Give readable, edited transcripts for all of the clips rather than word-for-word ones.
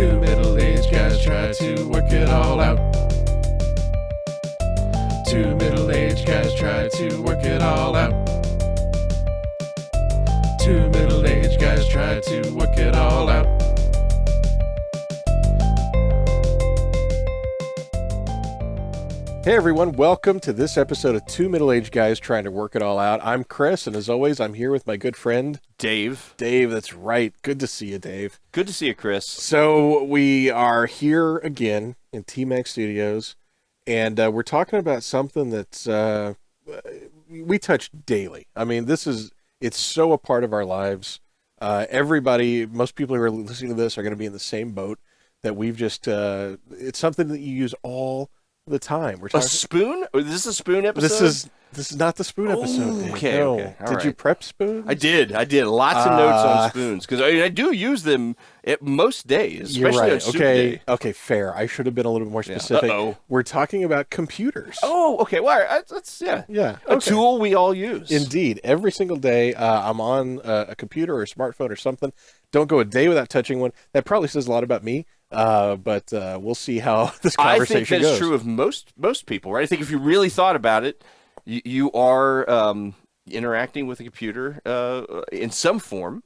Two middle-aged guys try to work it all out. Two middle-aged guys try to work it all out. Two middle-aged guys try to work it all out. Hey everyone, welcome to this episode of Two Middle-Aged Guys Trying to Work It All Out. I'm Chris, and as always, I'm here with my good friend... Dave. Dave, that's right. Good to see you, Dave. Good to see you, Chris. So we are here again in T-Max Studios, and we're talking about something that's we touch daily. I mean, it's so a part of our lives. Everybody, most people who are listening to this are going to be in the same boat that we've just, it's something that you use all the time. We're talking a spoon? Is this a spoon episode? This is not the spoon episode. Dave. Okay, no. okay. All Did right. you prep spoons? I did. Lots of notes on spoons because I do use them at most days, You're especially right. on soup Okay. day. Okay. Fair. I should have been a little bit more specific. Uh-oh. We're talking about computers. Oh, okay. Well, that's Yeah. a Okay. tool we all use. Indeed. Every single day, I'm on a computer or a smartphone or something. Don't go a day without touching one. That probably says a lot about me. But we'll see how this conversation I think that's goes. true of most people, right? I think if you really thought about it, you are interacting with a computer in some form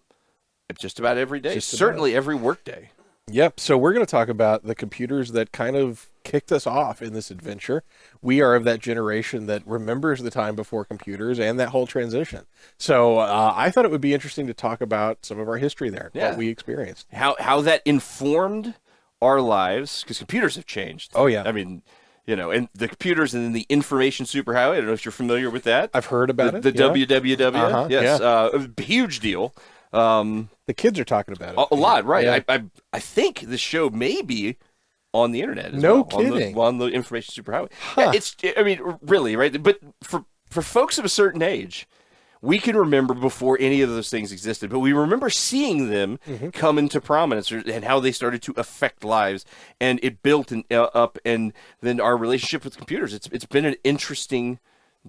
just about every day, certainly every workday. Yep. So we're going to talk about the computers that kind of kicked us off in this adventure. We are of that generation that remembers the time before computers and that whole transition. So I thought it would be interesting to talk about some of our history there, what we experienced. How that informed our lives, because computers have changed. Oh, yeah. I mean, and the computers and then the information superhighway. I don't know if you're familiar with that. I've heard about the WWW. Uh-huh, yes, a huge deal. The kids are talking about it. A lot, right? Yeah. I think the show may be on the internet as No well, kidding. on the information superhighway. Huh. Yeah, I mean, really, right? But for folks of a certain age, we can remember before any of those things existed, but we remember seeing them come into prominence and how they started to affect lives, and it built up, and then our relationship with computers. It's been an interesting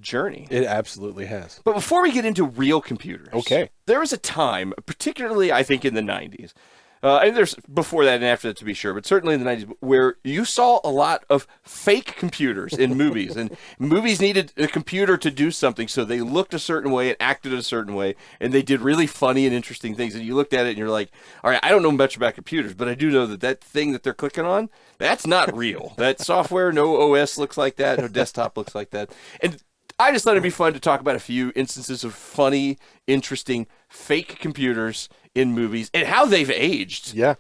journey. It absolutely has. But before we get into real computers, Okay. there was a time, particularly I think in the 90s, and there's before that and after that to be sure, but certainly in the 90s, where you saw a lot of fake computers in movies, and movies needed a computer to do something, so they looked a certain way and acted a certain way, and they did really funny and interesting things, and you looked at it and you're like, all right, I don't know much about computers, but I do know that thing that they're clicking on, that's not real. That software, no OS looks like that, no desktop looks like that, and I just thought it'd be fun to talk about a few instances of funny, interesting, fake computers in movies and how they've aged. Yeah.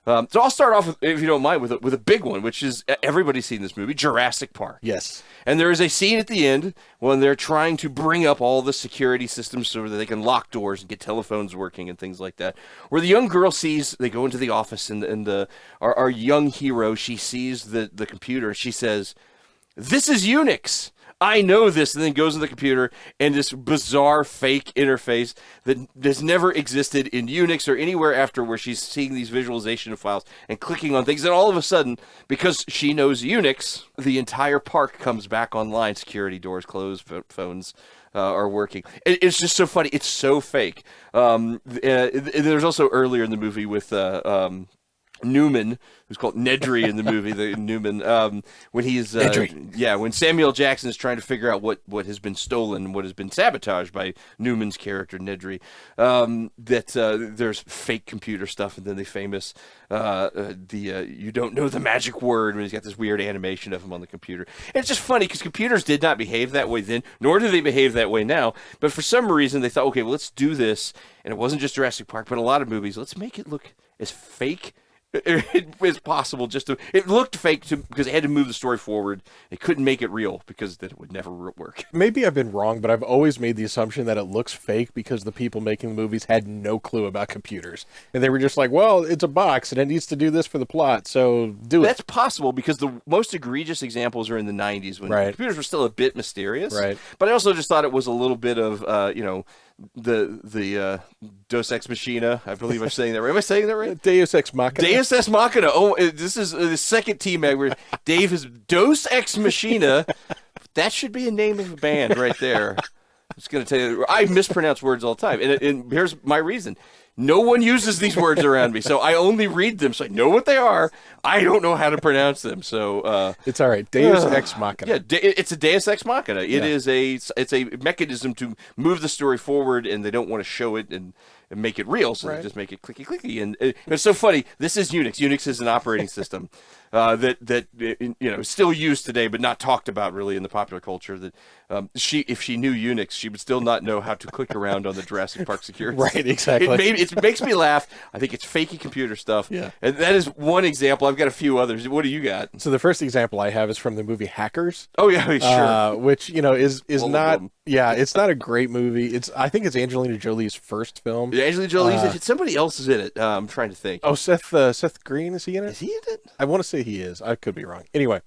So I'll start off, if you don't mind, with a big one, which is everybody's seen this movie, Jurassic Park. Yes. And there is a scene at the end when they're trying to bring up all the security systems so that they can lock doors and get telephones working and things like that, where the young girl they go into the office, and our young hero, she sees the computer. She says, "This is Unix. I know this," and then goes to the computer, and this bizarre fake interface that has never existed in Unix or anywhere after, where she's seeing these visualization files and clicking on things, and all of a sudden, because she knows Unix, the entire park comes back online. Security doors closed, phones are working. It's just so funny. It's so fake. There's also earlier in the movie with Newman, who's called Nedry in the movie, the Newman, when he's when Samuel Jackson is trying to figure out what has been stolen, what has been sabotaged by Newman's character Nedry, there's fake computer stuff, and then the famous you don't know the magic word, when he's got this weird animation of him on the computer. And it's just funny because computers did not behave that way then, nor do they behave that way now. But for some reason they thought, okay, well, let's do this, and it wasn't just Jurassic Park, but a lot of movies. Let's make it look as fake as possible. It looked fake because it had to move the story forward. They couldn't make it real because then it would never work. Maybe I've been wrong, but I've always made the assumption that it looks fake because the people making the movies had no clue about computers. And they were just like, well, it's a box and it needs to do this for the plot, so do it. That's possible because the most egregious examples are in the 90s when computers were still a bit mysterious. Right. But I also just thought it was a little bit of, the Deus Ex Machina. I believe I'm saying that right. Am I saying that right? Deus Ex Machina. Deus Ex Machina. Oh, this is the second T-Mag where Dave is Deus Ex Machina. That should be a name of a band right there. I'm just going to tell you, I mispronounce words all the time. And here's my reason. No one uses these words around me, so I only read them, so I know what they are. I don't know how to pronounce them, so it's all right. Deus ex machina. yeah, it's a Deus ex machina. It's a mechanism to move the story forward, and they don't want to show it and make it real, so they just make it clicky. And it's so funny. This is Unix. Unix is an operating system that is still used today, but not talked about really in the popular culture. That if she knew Unix, she would still not know how to click around on the Jurassic Park security. Right, exactly. It makes me laugh. I think it's fakey computer stuff. Yeah. And that is one example. I've got a few others. What do you got? So the first example I have is from the movie Hackers. Oh yeah, sure. Which is All of not. them. Yeah, it's not a great movie. I think it's Angelina Jolie's first film. Yeah, Angelina Jolie's in it. Somebody else is in it. I'm trying to think. Oh, Seth Green, is he in it? Is he in it? I want to say he is. I could be wrong. Anyway,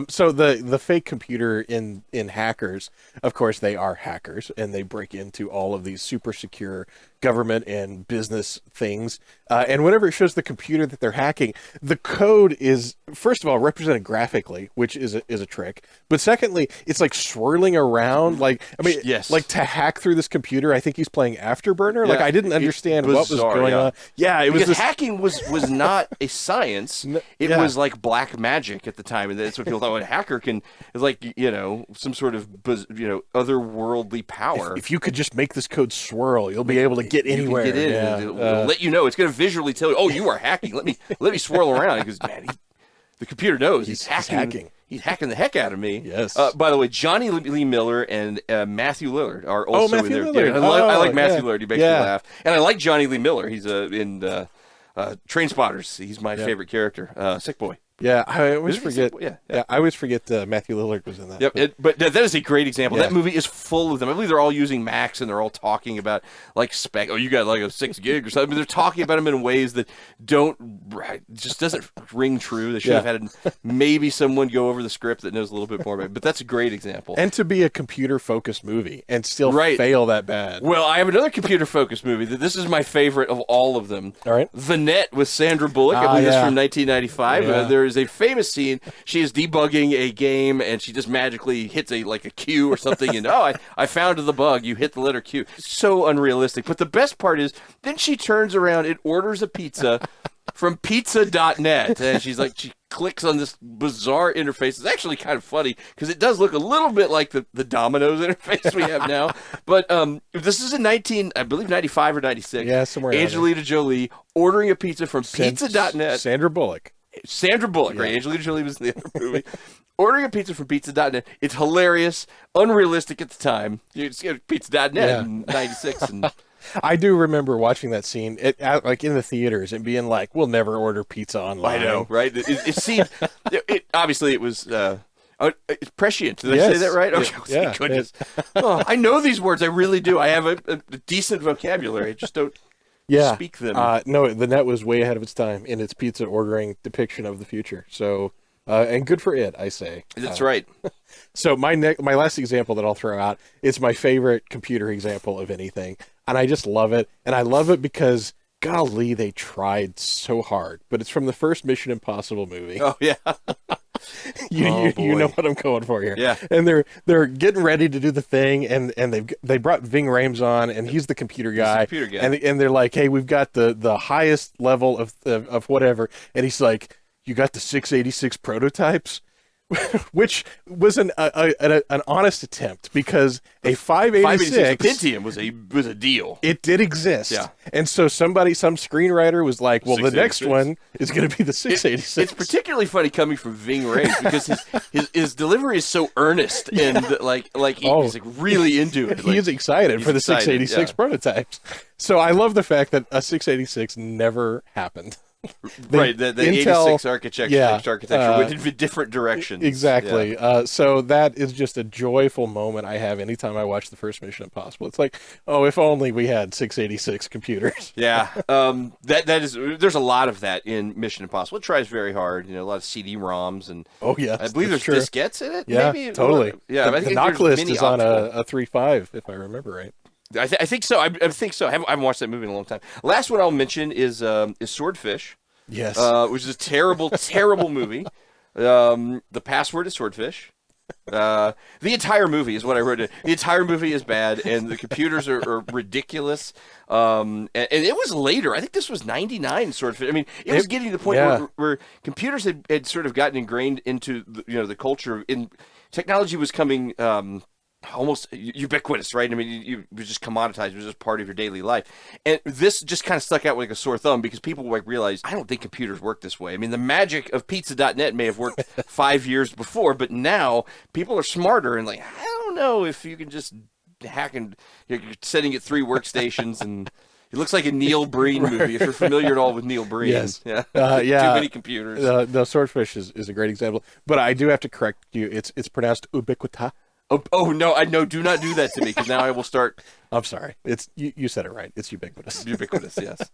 so the fake computer in Hackers, of course, they are hackers, and they break into all of these super secure government and business things. And whenever it shows the computer that they're hacking, the code is, first of all, represented graphically, which is a trick. But secondly, it's like swirling around. Yes. Like to hack through this computer, I think he's playing Afterburner. Yeah, Like I didn't understand what was bizarre, going on. Yeah, it was Because this. hacking was not a science. It yeah. was like black magic at the time, and that's what people thought. A hacker is like some sort of otherworldly power. If you could just make this code swirl, you'll be able to get anywhere. You can get in. Yeah. And it'll let you know. It's going to visually tell you, "Oh, you are hacking. Let me swirl around." Because man, the computer knows he's hacking. He's hacking the heck out of me. Yes. By the way, Johnny Lee Miller and Matthew Lillard are also Matthew in there. Lillard. Yeah, I like Matthew yeah. Lillard. He makes me laugh, and I like Johnny Lee Miller. He's in Train Spotters. He's my favorite character. Sick Boy. Yeah, I always Isn't he forget. Sick Boy? Yeah, I always forget Matthew Lillard was in that. Yep, but that is a great example. Yeah. That movie is full of them. I believe they're all using Macs and they're all talking about like spec. Oh, you got like a 6 gig or something. I mean, they're talking about them in ways that just doesn't ring true. They should have had maybe someone go over the script that knows a little bit more about it. But that's a great example. And to be a computer-focused movie and still fail that bad. Well, I have another computer-focused movie. This is my favorite of all of them. All right. The Net with Sandra Bullock. I believe it's from 1995. Yeah. There is a famous scene. She is debugging a game, and she just magically hits a Q or something, and I found the bug. You hit the letter Q. So unrealistic. But the best part is, then she turns around and orders a pizza from pizza.net, and she clicks on this bizarre interface. It's actually kind of funny because it does look a little bit like the Domino's interface we have now. But this is in 95 or 96. Yeah, somewhere around Angelina Jolie ordering a pizza from pizza.net. Sandra Bullock, right? Angelina Jolie was in the other movie. Ordering a pizza from pizza.net. It's hilarious, unrealistic at the time. You just get pizza.net in 96. And I do remember watching that scene like in the theaters and being like, "We'll never order pizza online." I know, right? It seemed. Obviously, it was. It's prescient. Did I say that right? Okay, thank goodness. I know these words. I really do. I have a decent vocabulary. I just don't speak them. No, the Net was way ahead of its time in its pizza ordering depiction of the future. So, and good for it, I say. That's right. So my last example that I'll throw out is my favorite computer example of anything, and I just love it. And I love it because, golly, they tried so hard. But it's from the first Mission Impossible movie. Oh yeah. You know what I'm going for here. Yeah. And they're getting ready to do the thing, and they brought Ving Rhames on, and he's the computer guy. And they're like, "Hey, we've got the highest level of whatever," and he's like, "You got the 686 prototypes?" Which was an honest attempt, because a 586 Pentium was a deal. It did exist. Yeah. And so some screenwriter was like, well, the next one is going to be the 686. It's particularly funny coming from Ving Rhames because his delivery is so earnest and he's really into it. He is excited for the 686 prototypes. So I love the fact that a 686 never happened. Right, the Intel, 86 architecture went in different directions. Exactly. Yeah. So that is just a joyful moment I have anytime I watch the first Mission Impossible. It's like, oh, if only we had 686 computers. Yeah. There's a lot of that in Mission Impossible. It tries very hard. A lot of CD-ROMs and I believe there's diskettes in it. Yeah, maybe? totally. Yeah, the knock list is on a 3.5 if I remember right. I think so. I think so. I haven't watched that movie in a long time. Last one I'll mention is Swordfish. Yes. Which is a terrible, terrible movie. The password is Swordfish. The entire movie is what I wrote. The entire movie is bad, and the computers are ridiculous. And it was later. I think this was '99, sort of. I mean, it was getting to the point where computers had sort of gotten ingrained into the culture. In technology was coming. Almost ubiquitous, right? I mean, it was just commoditized. It was just part of your daily life. And this just kind of stuck out like a sore thumb because people like realized, I don't think computers work this way. I mean, the magic of pizza.net may have worked 5 years before, but now people are smarter and like, I don't know if you can just hack and you're setting it 3 workstations and it looks like a Neil Breen movie. If you're familiar at all with Neil Breen. Yes. Yeah. Yeah. Too many computers. The Swordfish is a great example, but I do have to correct you. It's pronounced ubiquita. Oh no! I know. Do not do that to me, because now I will start. I'm sorry. It's you said it right. It's ubiquitous. Ubiquitous, yes.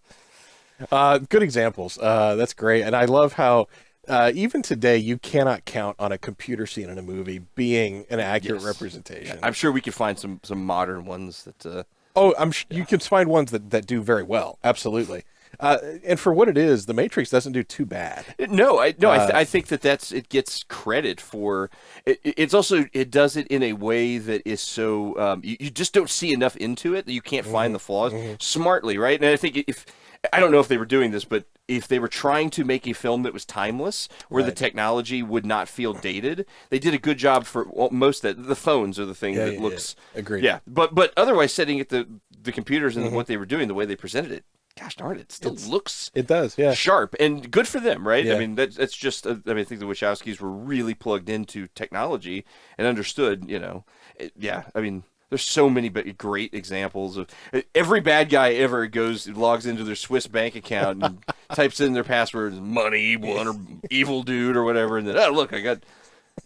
Good examples. That's great, and I love how even today you cannot count on a computer scene in a movie being an accurate representation. I'm sure we could find some modern ones that. You can find ones that do very well. Absolutely. And for what it is, The Matrix doesn't do too bad. I think that it gets credit for. It's also it does it in a way that is so you just don't see enough into it that you can't find the flaws smartly, right? And I think I don't know if they were doing this, but if they were trying to make a film that was timeless, where the technology would not feel dated, they did a good job for most of that. The phones are the thing that looks. Agreed. Yeah, but otherwise, setting it the computers and what they were doing, the way they presented it. Gosh darn it! Still looks. It does, yeah. Sharp and good for them, right? Yeah. I mean, that's just. I think the Wachowskis were really plugged into technology and understood. I mean, there's so many great examples of every bad guy ever logs into their Swiss bank account and types in their passwords, money one or evil dude or whatever, and then look, I got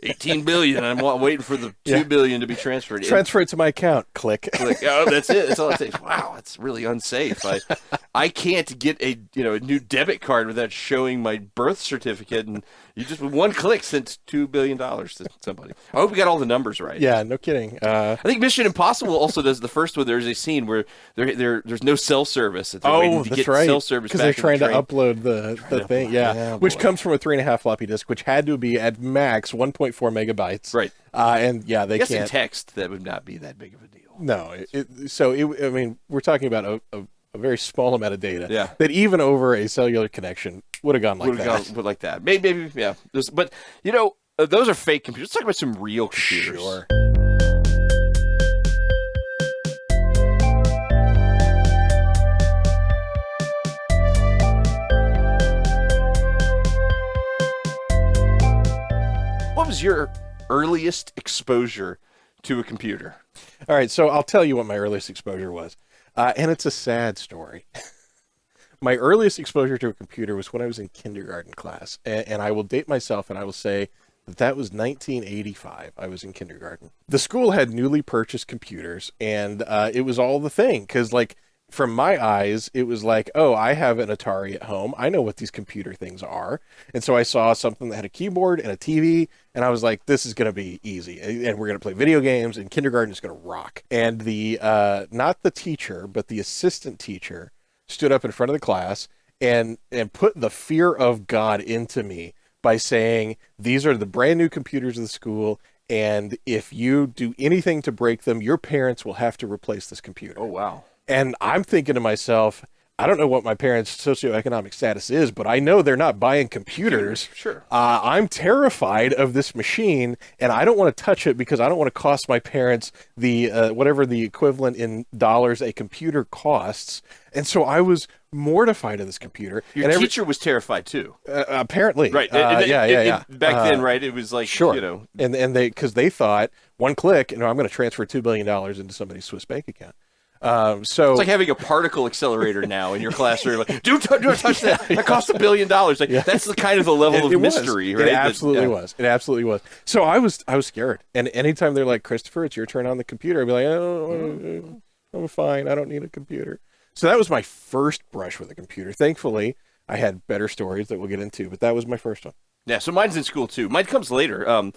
18 billion. I'm waiting for the 2 billion to be transferred. Transfer it to my account. Click. Oh, that's it. That's all it takes. Wow, it's really unsafe. I can't get a new debit card without showing my birth certificate, and you just with one click sent $2 billion to somebody. I hope we got all the numbers right. Yeah, no kidding. I think Mission Impossible also does the first one. There's a scene where there's no cell service. That's right. Cell service because they're trying to train. upload the thing. Yeah, which comes from a 3.5 floppy disk, which had to be at max 1.4 megabytes. Right. And yeah, they I guess can't. in text that would not be that big of a deal. No. I mean, we're talking about a very small amount of data. Yeah. That even over a cellular connection would have gone like that. Like that. Maybe yeah. But those are fake computers. Let's talk about some real computers. Sure. What was your earliest exposure to a computer? All right, so I'll tell you what my earliest exposure was. And it's a sad story. My earliest exposure to a computer was when I was in kindergarten class. And I will date myself and I will say that was 1985. I was in kindergarten. The school had newly purchased computers, and it was all the thing. Because, from my eyes, it was like, oh, I have an Atari at home. I know what these computer things are. And so I saw something that had a keyboard and a TV, and I was like, this is going to be easy. And we're going to play video games, and kindergarten is going to rock. And the not the teacher, but the assistant teacher stood up in front of the class and put the fear of God into me by saying, these are the brand new computers of the school, and if you do anything to break them, your parents will have to replace this computer. Oh, wow. And I'm thinking to myself, I don't know what my parents' socioeconomic status is, but I know they're not buying computers. Sure. I'm terrified of this machine, and I don't want to touch it because I don't want to cost my parents the whatever the equivalent in dollars a computer costs. And so I was mortified of this computer. Your teacher was terrified too. Apparently. Right. Yeah. Back then, right? It was like, sure. And because they thought one click, and I'm going to transfer $2 billion into somebody's Swiss bank account. So it's like having a particle accelerator now in your class where you're like, do not touch that. That costs $1 billion. That's the kind of the level of mystery, right? It absolutely was. It absolutely was. So I was scared. And anytime they're like, Christopher, it's your turn on the computer, I'd be like, oh, I'm fine. I don't need a computer. So that was my first brush with a computer. Thankfully, I had better stories that we'll get into, but that was my first one. Yeah, so mine's in school too. Mine comes later.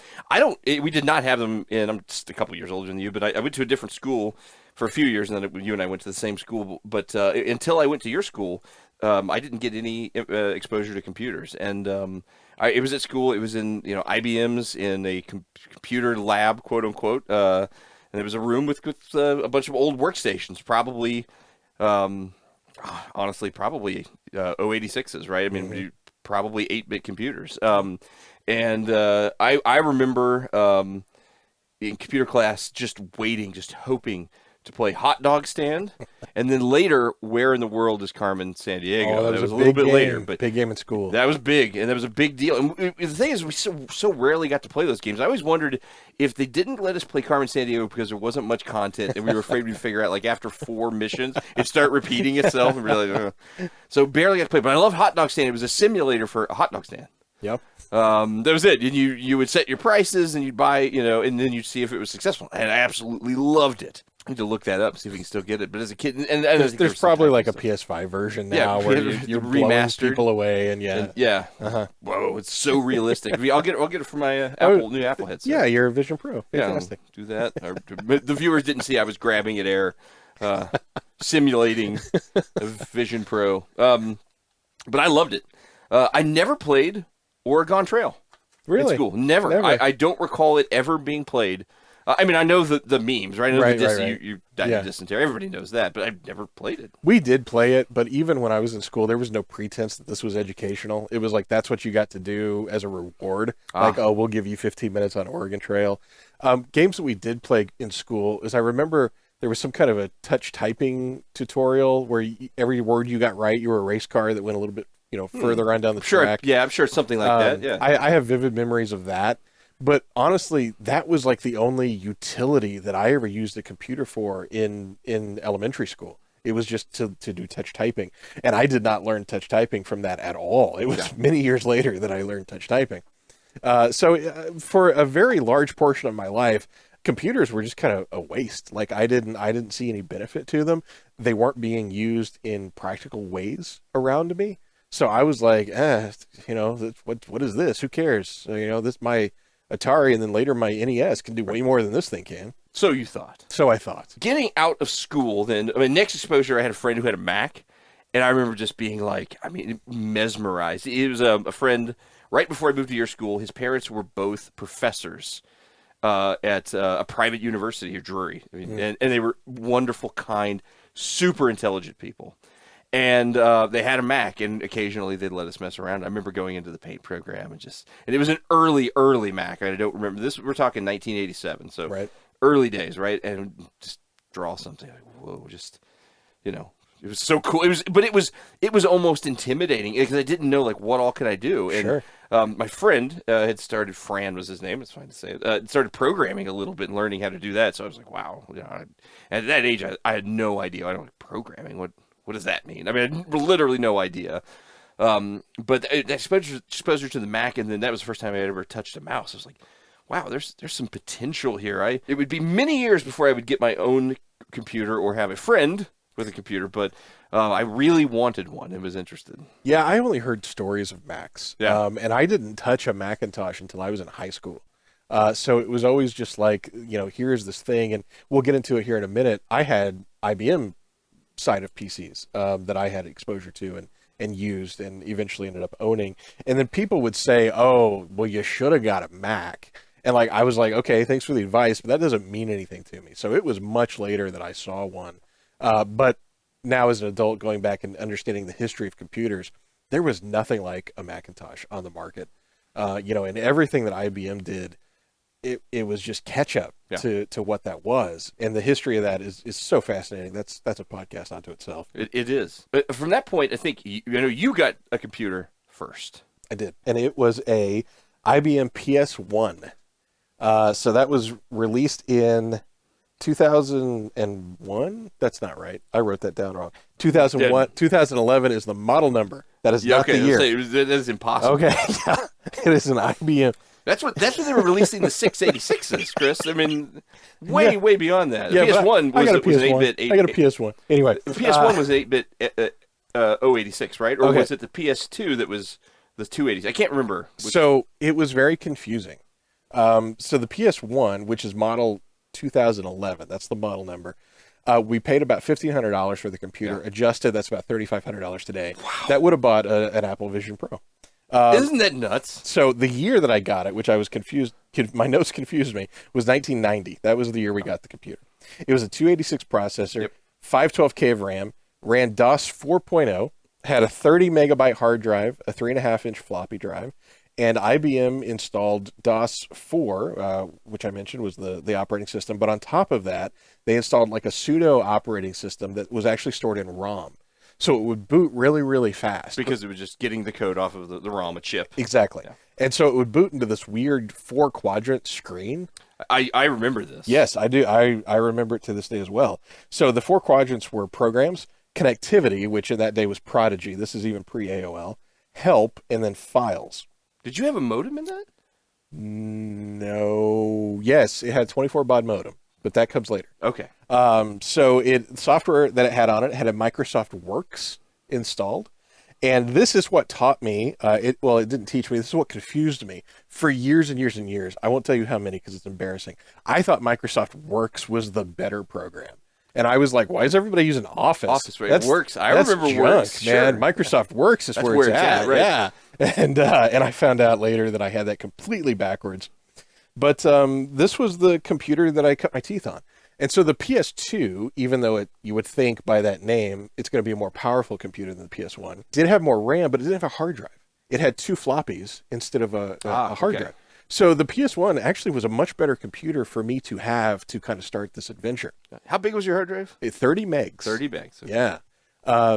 We did not have them in. I'm just a couple years older than you, but I went to a different school for a few years, and then you and I went to the same school. But until I went to your school, I didn't get any exposure to computers, and it was at school. It was in IBM's in a computer lab, quote unquote, and there was a room with a bunch of old workstations, probably, honestly, probably 086s, right? I mean, probably 8-bit computers. And I remember in computer class just waiting, just hoping to play Hot Dog Stand, and then later, Where in the World is Carmen Sandiego? Oh, that was a little bit later, but big game in school. that was big, and that was a big deal. And the thing is, we so rarely got to play those games. I always wondered if they didn't let us play Carmen Sandiego because there wasn't much content, and we were afraid we'd figure out, like, after 4 missions, it'd start repeating itself, and really, so barely got to play. But I love Hot Dog Stand. It was a simulator for a hot dog stand. Yep. That was it. And you would set your prices, and you'd buy, and then you'd see if it was successful. And I absolutely loved it. I need to look that up, see if we can still get it. But as a kid, and there's probably like a PS5 version now where you're remastered, blowing people away, and Whoa, it's so realistic. I'll get it for my new Apple headset. Yeah, your Vision Pro. Fantastic. Yeah, do that. The viewers didn't see I was grabbing at air, simulating a Vision Pro. But I loved it. I never played Oregon Trail. Really? In school. Never. I don't recall it ever being played. I mean, I know the memes, right? I know right. You died of dysentery. Everybody knows that, but I've never played it. We did play it, but even when I was in school, there was no pretense that this was educational. It was like, that's what you got to do as a reward. Like, oh, we'll give you 15 minutes on Oregon Trail. Games that we did play in school is I remember there was some kind of a touch typing tutorial where every word you got right, you were a race car that went a little bit further on down the track. Yeah, I'm sure it's something like that. Yeah, I have vivid memories of that. But honestly, that was like the only utility that I ever used a computer for in elementary school. It was just to do touch typing. And I did not learn touch typing from that at all. It was many years later that I learned touch typing. So for a very large portion of my life, computers were just kind of a waste. Like I didn't see any benefit to them. They weren't being used in practical ways around me. So I was like, what is this? Who cares? This my Atari, and then later my NES can do way more than this thing can. So you thought. So I thought. Getting out of school, then, next exposure, I had a friend who had a Mac, and I remember just being mesmerized. It was a friend right before I moved to your school. His parents were both professors at a private university here, Drury. And they were wonderful, kind, super intelligent people. And they had a Mac, and occasionally they'd let us mess around. I remember going into the paint program and it was an early Mac. I don't remember this. We're talking 1987, so early days, right? And just draw something. Like, whoa, it was so cool. It was almost intimidating because I didn't know what all could I do. And my friend had started. Fran was his name. It's fine to say it. Started programming a little bit and learning how to do that. So I was like, wow. At that age, I had no idea. I don't like programming. What does that mean? I mean, I had literally no idea. But exposure to the Mac, and then that was the first time I had ever touched a mouse. I was like, wow, there's some potential here. It would be many years before I would get my own computer or have a friend with a computer, but I really wanted one and was interested. Yeah, I only heard stories of Macs. Yeah. And I didn't touch a Macintosh until I was in high school. So it was always just like, here's this thing, and we'll get into it here in a minute. I had IBM side of PCs that I had exposure to and used and eventually ended up owning. And then people would say, oh, well, you should have got a Mac. And I was like, okay, thanks for the advice, but that doesn't mean anything to me. So it was much later that I saw one. But now as an adult, going back and understanding the history of computers, there was nothing like a Macintosh on the market. And everything that IBM did, it was just catch up to what that was. And the history of that is so fascinating. That's a podcast unto itself. It is. But from that point, I think, you got a computer first. I did. And it was a IBM PS1. So that was released in 2001. That's not right. I wrote that down wrong. 2001. 2011 is the model number. That is not the year. That is impossible. Okay. Yeah. It is an IBM. That's when they were releasing the 686s, Chris. I mean, way beyond that. The PS1 was an 8-bit. I got a PS1. Anyway. The PS1 was 8-bit 086, right? Or was it the PS2 that was The 280s. I can't remember. So it was very confusing. So the PS1, which is model 2011, that's the model number. We paid about $1,500 for the computer. Yeah. Adjusted, that's about $3,500 today. Wow. That would have bought an Apple Vision Pro. Isn't that nuts? So the year that I got it, which I was confused, my notes confused me, was 1990. That was the year we got the computer. It was a 286 processor, 512K of RAM, ran DOS 4.0, had a 30 megabyte hard drive, a 3.5-inch floppy drive, and IBM installed DOS 4, which I mentioned was the operating system. But on top of that, they installed like a pseudo operating system that was actually stored in ROM. So it would boot really, really fast. Because it was just getting the code off of the ROM, a chip. Exactly. Yeah. And so it would boot into this weird 4-quadrant screen. I remember this. Yes, I do. I remember it to this day as well. So the 4 quadrants were programs, connectivity, which in that day was Prodigy. This is even pre-AOL. Help, and then files. Did you have a modem in that? No. Yes, it had a 24 baud modem, but that comes later. Okay. So software that it had on it had a Microsoft Works installed. And this is what taught me, it didn't teach me, this is what confused me for years and years and years. I won't tell you how many because it's embarrassing. I thought Microsoft Works was the better program. And I was like, why is everybody using Office? Office, right? Works. I remember junk, Works. Man, sure. Microsoft Works is where it's at. Right. Yeah. And I found out later that I had that completely backwards. But this was the computer that I cut my teeth on. And so the PS2, even though you would think by that name, it's going to be a more powerful computer than the PS1, did have more RAM, but it didn't have a hard drive. It had 2 floppies instead of a hard drive. So the PS1 actually was a much better computer for me to have to kind of start this adventure. How big was your hard drive? 30 megs. 30 megs. Okay. Yeah.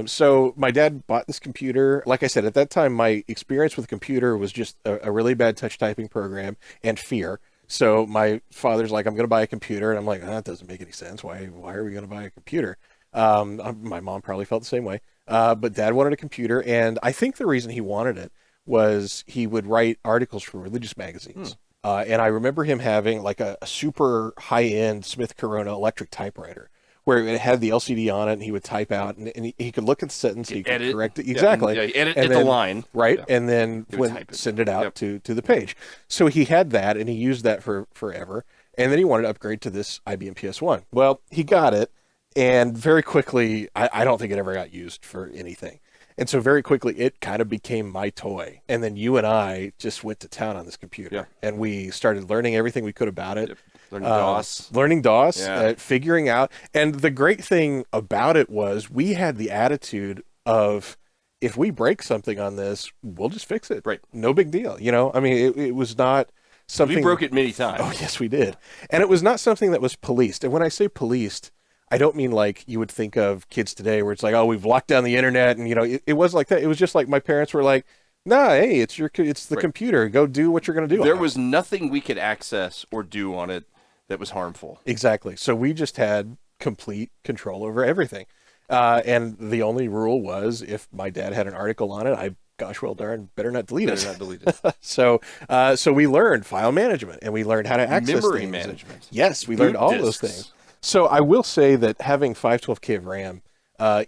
So my dad bought this computer. Like I said, at that time, my experience with the computer was just a really bad touch typing program and fear. So my father's like, I'm going to buy a computer. And I'm like, that doesn't make any sense. Why are we going to buy a computer? My mom probably felt the same way. But Dad wanted a computer. And I think the reason he wanted it was he would write articles for religious magazines. And I remember him having like a super high-end Smith Corona electric typewriter where it had the LCD on it, and he would type out, and he could look at the sentence, he could correct it. Exactly. Yeah, edit the line. Right, yeah. and then send it out to the page. So he had that, and he used that for forever, and then he wanted to upgrade to this IBM PS1. Well, he got it, and very quickly, I don't think it ever got used for anything. And so very quickly, it kind of became my toy. And then you and I just went to town on this computer, and we started learning everything we could about it. Learning DOS, figuring out. And the great thing about it was we had the attitude of, if we break something on this, we'll just fix it. Right. No big deal. You know, I mean, it was not something. We broke it many times. Oh, yes, we did. And it was not something that was policed. And when I say policed, I don't mean like you would think of kids today where it's like, oh, we've locked down the internet. And, you know, it wasn't like that. It was just like my parents were like, nah, hey, it's the computer. Go do what you're going to do. There was nothing we could access or do on it that was harmful. Exactly. So we just had complete control over everything. And the only rule was if my dad had an article on it, gosh, well darn, better not delete it. So we learned file management, and we learned how to access memory things. management. Yes, we learned all those things. So I will say that having 512K of RAM,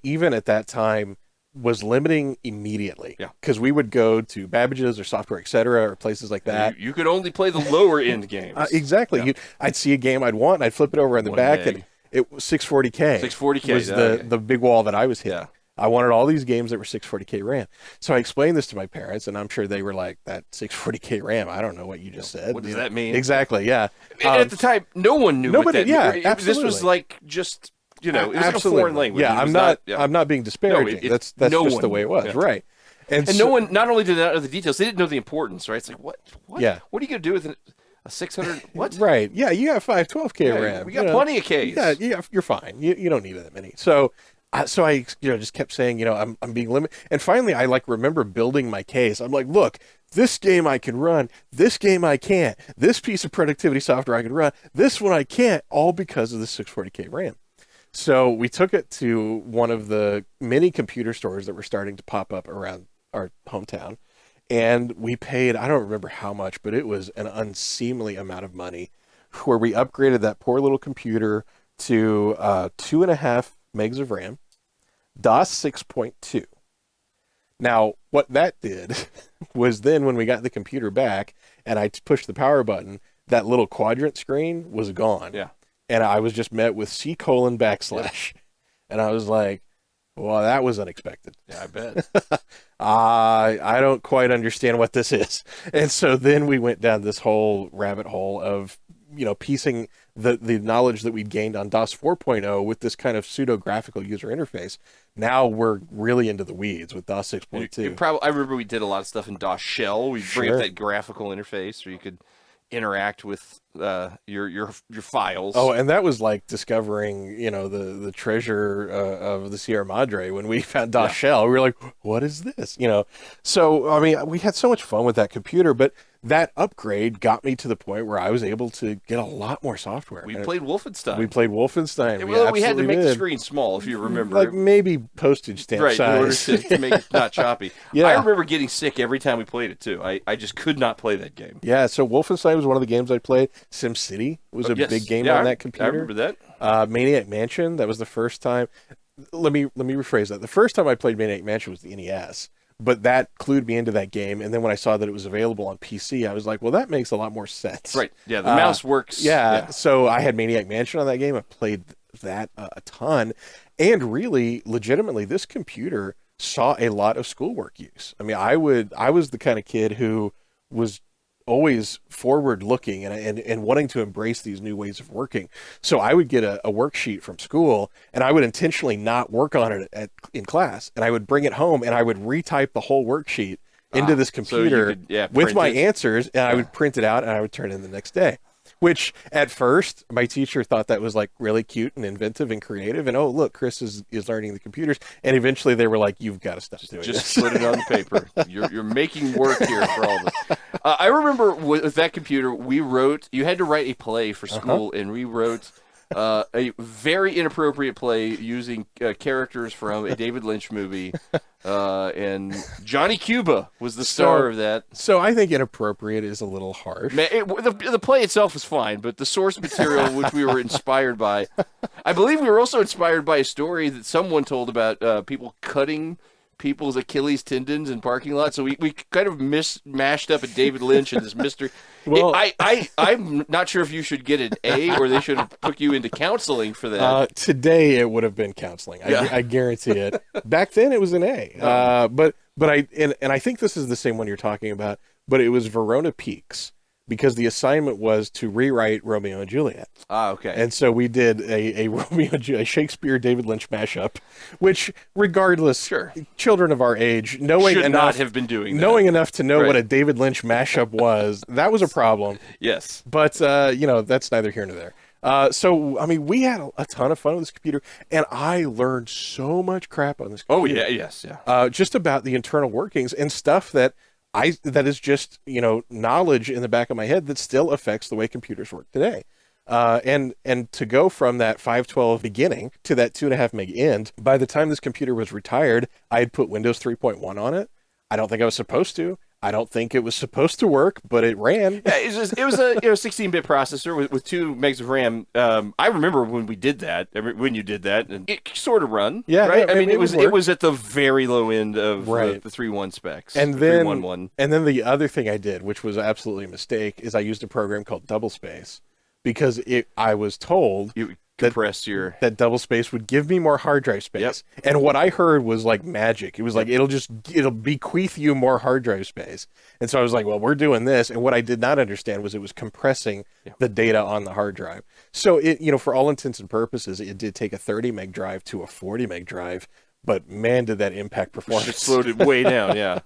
even at that time, was limiting immediately. Yeah. Because we would go to Babbage's or Software Etc. or places like that. You could only play the lower end games. Exactly. Yeah. I'd see a game I'd want, and I'd flip it over on the back, meg. and it was 640K. 640K was the big wall that I was hitting. Yeah. I wanted all these games that were 640K RAM. So I explained this to my parents, and I'm sure they were like, that 640K RAM, I don't know what you just said. What does that mean? Exactly, yeah. At the time, no one knew what that meant. Absolutely. This was like just, it was like a foreign language. Yeah, I'm not being disparaging. That's just the way it was, right. And so, no one, not only did they not know the details, they didn't know the importance, right? It's like, what? Yeah. What are you going to do with a 600, what? Right, yeah, you got 512K RAM. We got plenty of Ks. Yeah, you're fine. You don't need that many. So I just kept saying, I'm being limited. And finally, I remember building my case. I'm like, look, this game I can run, this game I can't, this piece of productivity software I can run, this one I can't, all because of the 640K RAM. So we took it to one of the many computer stores that were starting to pop up around our hometown. And we paid, I don't remember how much, but it was an unseemly amount of money, where we upgraded that poor little computer to 2.5 megs of RAM, DOS 6.2. Now, what that did was then when we got the computer back and I pushed the power button, that little quadrant screen was gone. Yeah. And I was just met with C:\\. And I was like, well, that was unexpected. Yeah, I bet. I don't quite understand what this is. And so then we went down this whole rabbit hole of, piecing the knowledge that we'd gained on DOS 4.0 with this kind of pseudo-graphical user interface. Now we're really into the weeds with DOS 6.2. I remember we did a lot of stuff in DOS Shell. We'd bring up that graphical interface where you could interact with your files. Oh, and that was like discovering, the treasure of the Sierra Madre when we found DOS Shell. We were like, what is this? So, I mean, we had so much fun with that computer, but that upgrade got me to the point where I was able to get a lot more software. We played Wolfenstein. We played Wolfenstein. Yeah, we had to make the screen small, if you remember. Like maybe postage stamp size. In order to make it not choppy. Yeah. I remember getting sick every time we played it, too. I just could not play that game. Yeah, so Wolfenstein was one of the games I played. SimCity was a big game on that computer. I remember that. Maniac Mansion, that was the first time. Let me rephrase that. The first time I played Maniac Mansion was the NES. But that clued me into that game, and then when I saw that it was available on PC, I was like, well, that makes a lot more sense. Right, yeah, the mouse works. Yeah, so I had Maniac Mansion on that game. I played that a ton, and really, legitimately, this computer saw a lot of schoolwork use. I mean, I was the kind of kid who was always forward looking and wanting to embrace these new ways of working. So I would get a worksheet from school and I would intentionally not work on it in class, and I would bring it home and I would retype the whole worksheet into this computer with my answers, and I would print it out and I would turn it in the next day. Which at first my teacher thought that was like really cute and inventive and creative, and oh look, Chris is learning the computers, and eventually they were like, you've got to stop doing just this. put it on the paper. You're making work here for all this. I remember with that computer you had to write a play for school, and we wrote a very inappropriate play using characters from a David Lynch movie, and Johnny Cuba was the star of that. So I think inappropriate is a little harsh. The play itself was fine, but the source material, which we were inspired by, I believe we were also inspired by a story that someone told about people cutting people's Achilles tendons in parking lots. So we kind of mashed up a David Lynch and this mystery. Well, I'm not sure if you should get an A or they should have put you into counseling for that. Today it would have been counseling. I guarantee it. Back then it was an A. But I think this is the same one you're talking about, but it was Verona Peaks, because the assignment was to rewrite Romeo and Juliet. Okay. And so we did a Shakespeare David Lynch mashup, which, regardless, children of our age, knowing should enough, not have been doing that. Knowing enough to know what a David Lynch mashup was, that was a problem. Yes. But that's neither here nor there. So I mean, we had a ton of fun with this computer, and I learned so much crap on this computer. Oh yeah, yes, yeah. Just about the internal workings and stuff that is just, knowledge in the back of my head that still affects the way computers work today. And to go from that 512 beginning to that 2.5 meg end, by the time this computer was retired, I had put Windows 3.1 on it. I don't think I was supposed to. I don't think it was supposed to work, but it ran. Yeah, it was a 16-bit processor with 2 megs of RAM. I remember when we did that, when you did that, and it sort of run. Yeah, right. I mean, it was at the very low end of the 3.1 specs. And then 3.11. And then the other thing I did, which was absolutely a mistake, is I used a program called Double Space, because I was told that double space would give me more hard drive space. Yep. And what I heard was like magic. It was like, it'll bequeath you more hard drive space. And so I was like, well, we're doing this. And what I did not understand was it was compressing the data on the hard drive. So for all intents and purposes, it did take a 30 meg drive to a 40 meg drive, but man, did that impact performance. It slowed it way down. Yeah.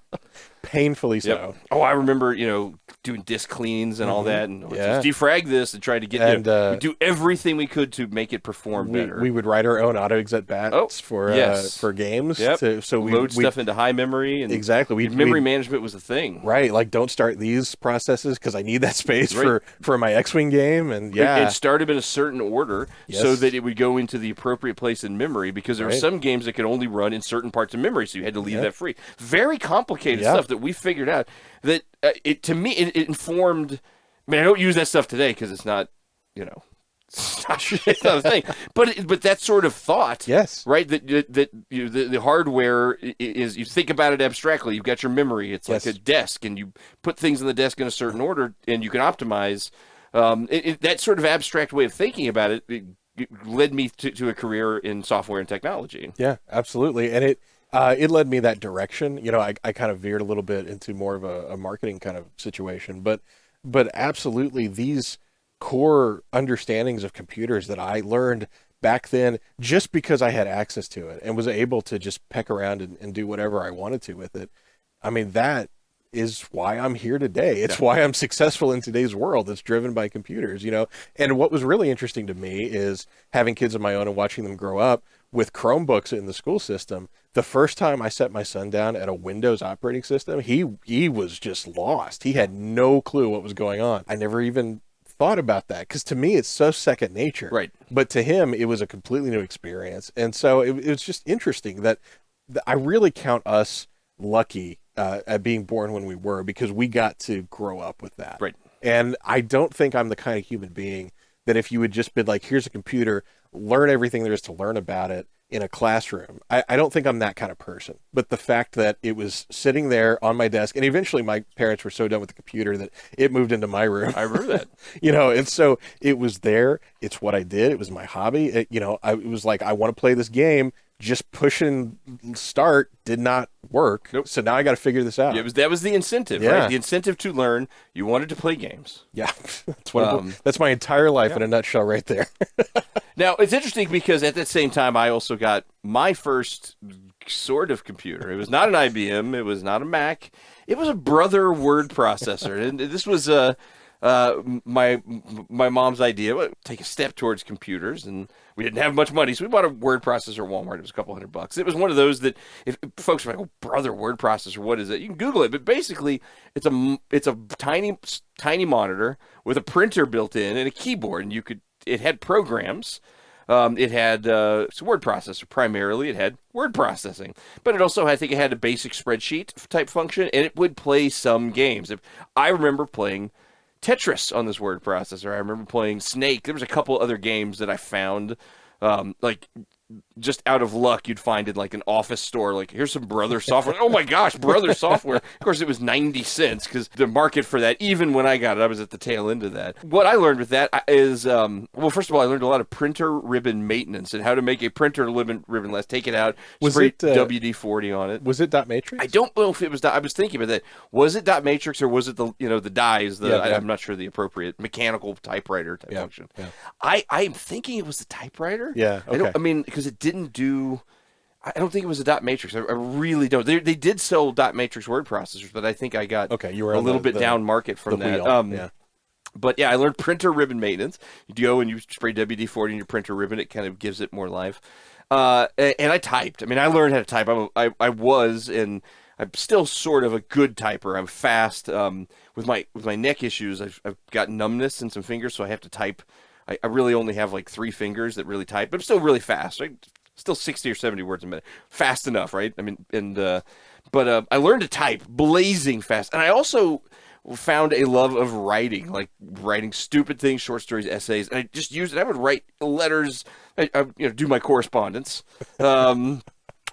Painfully so. Yep. Oh, I remember, doing disk cleans and all that, and just defrag this and try to get we do everything we could to make it perform better. We would write our own autoexec bats for games. Yep. So we load stuff into high memory, and exactly. Memory management was a thing, right? Like, don't start these processes because I need that space for my X-wing game, and it started in a certain order so that it would go into the appropriate place in memory, because there were some games that could only run in certain parts of memory, so you had to leave that free. Very complicated stuff that we figured out. That it informed. I mean, I don't use that stuff today because it's not, It's not a thing. But that sort of thought, Yes. right? That the hardware is, you think about it abstractly. You've got your memory. It's like Yes. a desk, and you put things in the desk in a certain order, and you can optimize. That sort of abstract way of thinking about it led me to a career in software and technology. Yeah, absolutely. And it led me that direction. You know, I kind of veered a little bit into more of a marketing kind of situation, but absolutely these core understandings of computers that I learned back then just because I had access to it and was able to just peck around and do whatever I wanted to with it. I mean, that is why I'm here today. It's why I'm successful in today's world. It's driven by computers, you know. And what was really interesting to me is having kids of my own and watching them grow up with Chromebooks in the school system. The first time I set my son down at a Windows operating system, he was just lost. He had no clue what was going on. I never even thought about that because to me it's so second nature. Right. But to him it was a completely new experience. And so it was just interesting that I really count us lucky at being born when we were, because we got to grow up with that. Right. And I don't think I'm the kind of human being that if you would just been like, here's a computer, learn everything there is to learn about it in a classroom. I don't think I'm that kind of person. But the fact that it was sitting there on my desk, and eventually my parents were so done with the computer that it moved into my room. I remember that. You know, and so it was there. It's what I did. It was my hobby. It was like, I want to play this game. Just pushing start did not work. Nope. So now I got to figure this out. That was the incentive, Yeah. right? The incentive to learn. You wanted to play games. Yeah, that's my entire life in a nutshell right there. Now, it's interesting because at that same time, I also got my first sort of computer. It was not an IBM. It was not a Mac. It was a Brother word processor. And this was my mom's idea. Well, take a step towards computers, and we didn't have much money, so we bought a word processor at Walmart. It was a couple $100. It was one of those that if folks are like, "Oh, Brother word processor, what is it?" You can Google it, but basically, it's a tiny monitor with a printer built in and a keyboard, and it had programs. It had it's a word processor primarily. It had word processing, but it also, I think, it had a basic spreadsheet type function, and it would play some games. I remember playing Tetris on this word processor. I remember playing Snake. There was a couple other games that I found, like just out of luck, you'd find in like an office store, like, here's some Brother software. Oh my gosh, Brother software. Of course, it was 90 cents because the market for that, even when I got it, I was at the tail end of that. What I learned with that is, well, first of all, I learned a lot of printer ribbon maintenance and how to make a printer ribbon last. Take it out, spray WD-40 on it. Was it dot matrix? I don't know if it was. I was thinking about that. Was it dot matrix or was it the dies? I'm not sure the appropriate mechanical typewriter type function. Yeah. I'm thinking it was the typewriter. Yeah. Okay. I mean, because it didn't do. I don't think it was a dot matrix. I really don't. They did sell dot matrix word processors, but I think I got you were a on little bit down market from that. Yeah. But yeah, I learned printer ribbon maintenance. You go and you spray WD-40 in your printer ribbon. It kind of gives it more life. And I typed. I mean, I learned how to type. I was, and I'm still sort of a good typer. I'm fast. With my neck issues, I've got numbness in some fingers, so I have to type. I really only have like 3 fingers that really type, but I'm still really fast. Right? Still 60 or 70 words a minute. Fast enough, right? I mean, but I learned to type blazing fast. And I also found a love of writing, like writing stupid things, short stories, essays. And I just used it. I would write letters, do my correspondence.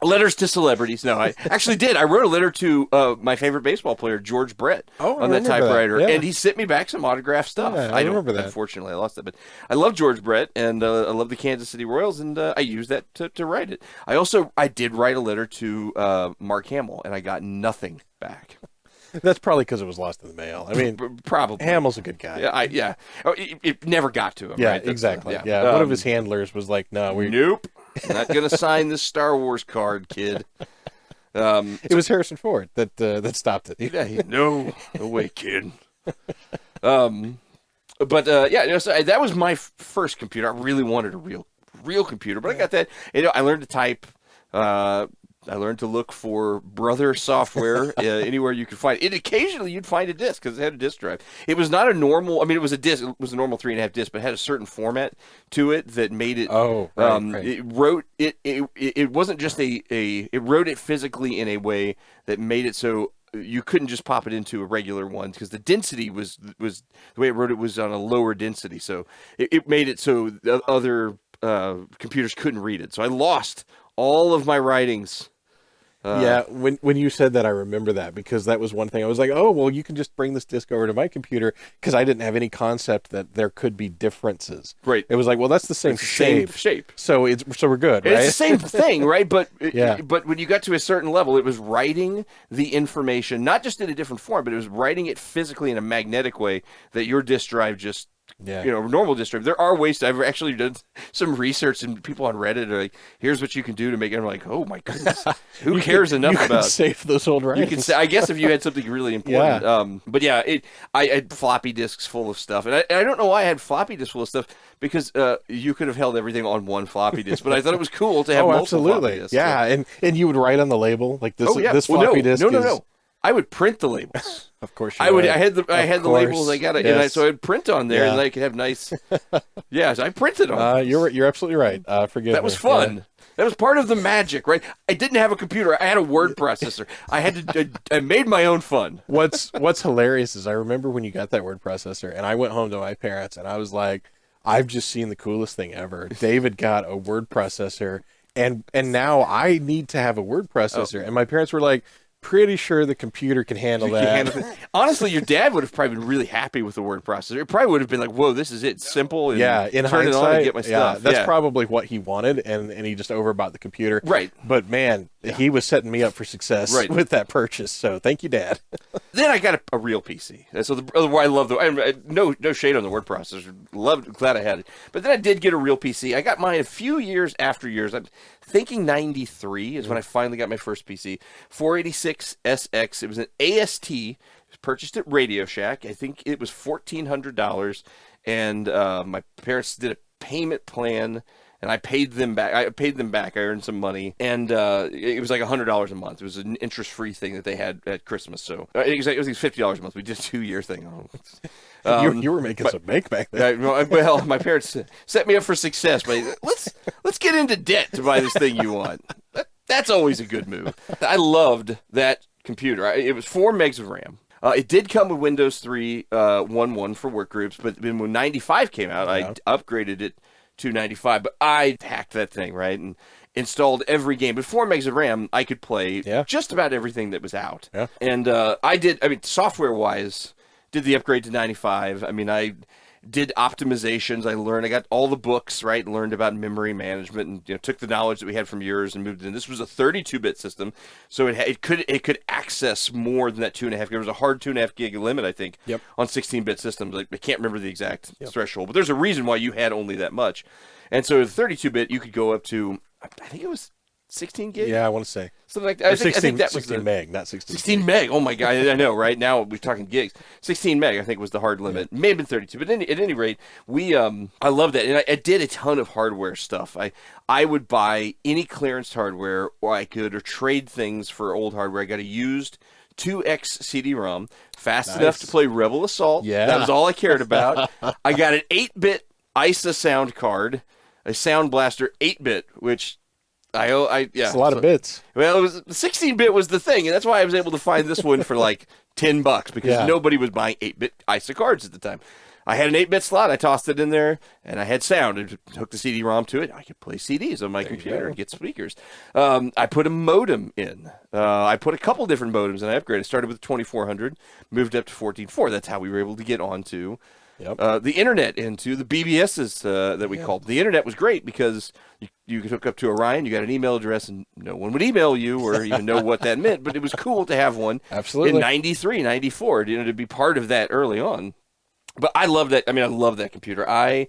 Letters to celebrities. No, I actually did. I wrote a letter to my favorite baseball player, George Brett, on that typewriter, and he sent me back some autographed stuff. Yeah, I remember that. Unfortunately, I lost it, but I love George Brett, and I love the Kansas City Royals, and I used that to write it. I did write a letter to Mark Hamill, and I got nothing back. That's probably because it was lost in the mail. I mean, probably. Hamill's a good guy. Yeah. Oh, it never got to him. Yeah, right? exactly. Yeah. One of his handlers was like, "No, nope, not gonna sign this Star Wars card, kid." It was Harrison Ford that stopped it. Yeah, no way, kid. But so that was my first computer. I really wanted a real computer, but I got that. I learned to type. I learned to look for Brother software anywhere you could find it. Occasionally, you'd find a disk because it had a disk drive. It was not a normal. I mean, it was a disk. It was a normal 3.5 disc, but it had a certain format to it that made it. Right. It wrote it. It wasn't just it wrote it physically in a way that made it so you couldn't just pop it into a regular one because the density was the way it wrote it was on a lower density, so it made it so the other computers couldn't read it. So I lost all of my writings. Yeah, when you said that, I remember that because that was one thing. I was like, oh, well, you can just bring this disk over to my computer because I didn't have any concept that there could be differences. Right. It was like, well, that's the same It's the shape. same shape. So we're good, right? It's the same thing, right? But Yeah. but when you got to a certain level, it was writing the information, not just in a different form, but it was writing it physically in a magnetic way that your disk drive just, Yeah. normal disk drive. There are ways to, I've actually done some research, and people on Reddit are like, here's what you can do to make it. I'm like, oh my goodness, who cares you enough can about save those old You writings. can say, I guess, if you had something really important. Yeah. But yeah, I had floppy disks full of stuff, and I don't know why I had floppy disks full of stuff because you could have held everything on one floppy disk. But I thought it was cool to have multiple floppy disks. Yeah, and you would write on the label like this. Oh yeah. This Well, floppy no, disk. no, no, is, no. I would print the labels. Of course, you I would. would. I had the labels. I got it, and Yes. so I'd print on there, and Yeah. I could have nice. Yeah, so I printed on. them. You're absolutely right. Forgive That me. was fun. Yeah. That was part of the magic, right? I didn't have a computer. I had a word processor. I had to. I made my own fun. What's hilarious is I remember when you got that word processor, and I went home to my parents, and I was like, I've just seen the coolest thing ever. David got a word processor, and now I need to have a word processor. And my parents were like, pretty sure the computer can handle that. Honestly, your dad would have probably been really happy with the word processor. It probably would have been like, "Whoa, this is it, simple." And Yeah, in turn it hindsight, on and get my yeah, stuff. that's probably what he wanted, and he just overbought the computer. Right. But man, he was setting me up for success Right. with that purchase. So thank you, Dad. Then I got a real PC. And so I love no shade on the word processor. Glad I had it. But then I did get a real PC. I got mine a few years after years. I'm thinking 93 is when I finally got my first PC. 486 SX. It was an AST. It was purchased at Radio Shack. I think it was $1,400. And my parents did a payment plan, and I paid them back. I earned some money, and it was like $100 a month. It was an interest-free thing that they had at Christmas. So it was $50 a month. We did a 2-year thing. You were making some bank back then. Well, my parents set me up for success, but let's get into debt to buy this thing you want. That's always a good move. I loved that computer. It was 4 megs of RAM. It did come with Windows 3.1.1 for work groups, but then when 95 came out, I upgraded it to 95. But I hacked that thing, right, and installed every game. But 4 megs of RAM, I could play just about everything that was out. Yeah. And software-wise, did the upgrade to 95. I mean, I did optimizations. I got all the books, right, and learned about memory management, and took the knowledge that we had from yours and moved it in. This was a 32-bit system, so it could access more than that 2.5 gig. There was a hard 2.5 gig limit, I think, on 16-bit systems. I can't remember the exact threshold, but there's a reason why you had only that much. And so the 32-bit, you could go up to, I think it was 16 gig? Yeah, I want to say. Something like that. I think that was 16 meg, not 16 16 meg. Oh my god, I know, right? Now we're talking gigs. 16 meg, I think, was the hard limit. May have been 32, but at any rate, I love that, and I did a ton of hardware stuff. I would buy any clearance hardware, or trade things for old hardware. I got a used 2X CD-ROM, fast enough to play Rebel Assault. Yeah. That was all I cared about. I got an 8-bit ISA sound card, a Sound Blaster 8-bit, which It's a lot of bits. Well, it was 16-bit was the thing, and that's why I was able to find this one for like $10 because nobody was buying 8-bit ISA cards at the time. I had an 8-bit slot. I tossed it in there, and I had sound. And hooked the CD-ROM to it. I could play CDs on my computer and get speakers. I put a modem in. I put a couple different modems, and I upgraded. I started with 2400, moved up to 14.4. That's how we were able to get onto the internet, into the BBSs that we called. The internet was great because you could hook up to Orion. You got an email address, and no one would email you or even know what that meant. But it was cool to have one. Absolutely. In 93, 94, to be part of that early on. But I love that. I mean, I love that computer. I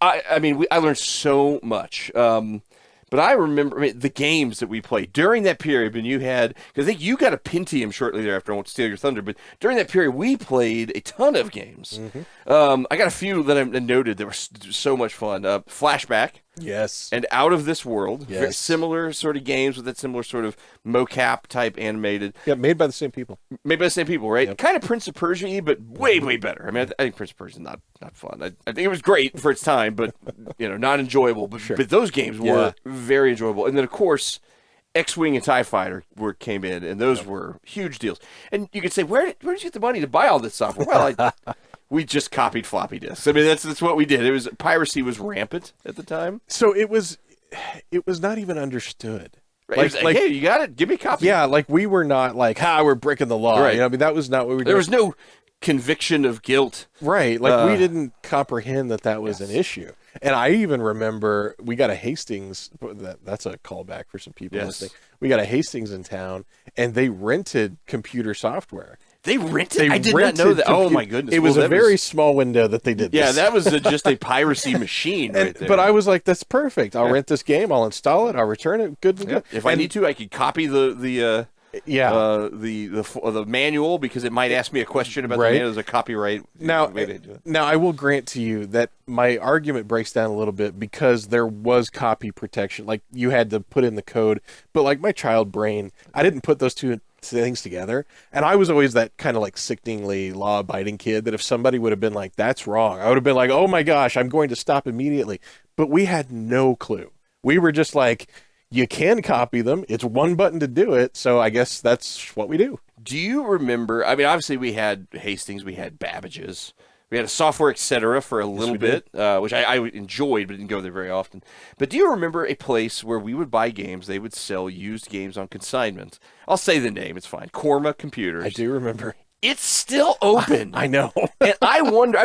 learned so much. But I remember the games that we played during that period when you had, because I think you got a Pentium shortly thereafter. I won't steal your thunder, but during that period we played a ton of games. I got a few that I noted that were so much fun. Flashback. Yes. And Out of This World. Yes. Very similar sort of games with that similar sort of mocap type animated. Yeah, made by the same people. Made by the same people, right? Kind of Prince of Persia-y, but way, way better. I mean, I think Prince of Persia is not fun. I think it was great for its time, but not enjoyable. But those games were very enjoyable. And then, of course, X-Wing and TIE Fighter came in, and those were huge deals. And you could say, where did you get the money to buy all this software? Well, we just copied floppy disks. I mean, that's what we did. Piracy was rampant at the time. So it was not even understood. Right. It was like, hey, you got it? Give me a copy. Yeah, like we were not like, we're breaking the law. Right. You know, I mean, that was not what we were doing. There was no conviction of guilt. Right. Like we didn't comprehend that was an issue. And I even remember we got a Hastings. That's a callback for some people listening. We got a Hastings in town, and they rented computer software. They rented? I did not know that. Oh, my goodness. It was a very small window that they did this. Yeah, that was just a piracy machine right there. But I was like, that's perfect. I'll rent this game. I'll install it. I'll return it. Good and good. If I need to, I could copy the manual because it might ask me a question about the manual. There's a copyright. Now, I will grant to you that my argument breaks down a little bit because there was copy protection. Like you had to put in the code, but like my child brain, I didn't put those two things together. And I was always that kind of like sickeningly law-abiding kid that if somebody would have been like, that's wrong, I would have been like, oh my gosh, I'm going to stop immediately. But we had no clue. We were just like, you can copy them. It's one button to do it. So I guess that's what we do. Do you remember? I mean, obviously we had Hastings, we had Babbage's, we had a Software Etc. for a little bit, which I enjoyed, but didn't go there very often. But do you remember a place where we would buy games? They would sell used games on consignment. I'll say the name. It's fine. Korma Computers. I do remember. It's still open. I know. And I wonder,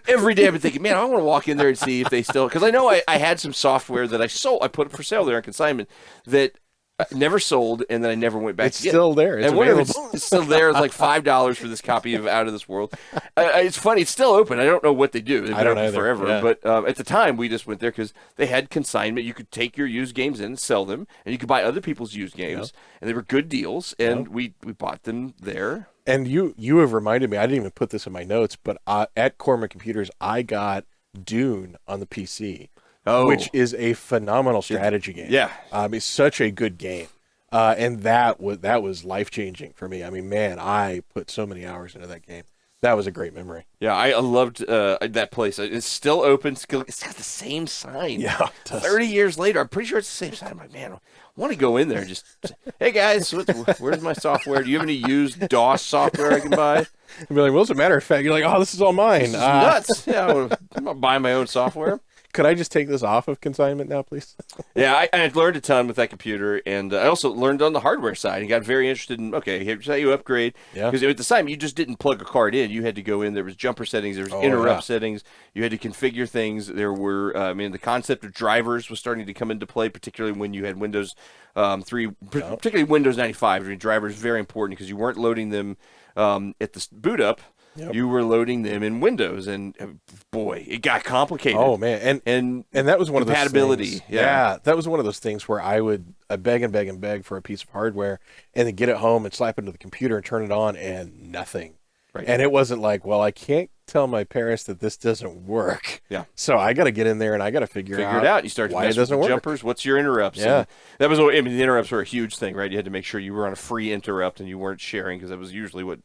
every day I've been thinking, man, I want to walk in there and see if they still, because I know I had some software that I sold, I put for sale there on consignment that I never sold, and then I never went back it's to get. Still there. It's and available. It's still there. It's like $5 for this copy of Out of This World. It's funny. It's still open. I don't know what they do. They've been open forever. Yeah. But at the time, we just went there because they had consignment. You could take your used games in and sell them, and you could buy other people's used games, and they were good deals, and we bought them there. And you have reminded me, I didn't even put this in my notes, but at Korma Computers, I got Dune on the PC, which is a phenomenal strategy game. Yeah. It's such a good game. And that was life-changing for me. I mean, man, I put so many hours into that game. That was a great memory. Yeah, I loved that place. It's still open. It's got the same sign. Yeah, 30 years later, I'm pretty sure it's the same sign. I'm like, man, I want to go in there and just say, hey, guys, where's my software? Do you have any used DOS software I can buy? And be like, well, as a matter of fact, you're like, oh, this is all mine. This is nuts. Yeah, I'm not buying my own software. Could I just take this off of consignment now, please? Yeah, I learned a ton with that computer, and I also learned on the hardware side and got very interested in, here's how you upgrade. Because at the time, you just didn't plug a card in. You had to go in. There was jumper settings. There was interrupt settings. You had to configure things. There were, the concept of drivers was starting to come into play, particularly when you had Windows 3, particularly Windows 95. I mean, drivers very important because you weren't loading them at the boot up. Yep. You were loading them in Windows, and boy, it got complicated. Oh man, and that was one of those things. Yeah, that was one of those things where I would beg and beg and beg for a piece of hardware, and then get it home and slap it into the computer and turn it on, and nothing. Right. And it wasn't like, well, I can't tell my parents that this doesn't work. Yeah. So I got to get in there and I got to figure it out. You start to why mess it doesn't with the work. Jumpers. What's your interrupts? Yeah. And that was. I mean, the interrupts were a huge thing, right? You had to make sure you were on a free interrupt and you weren't sharing because that was usually what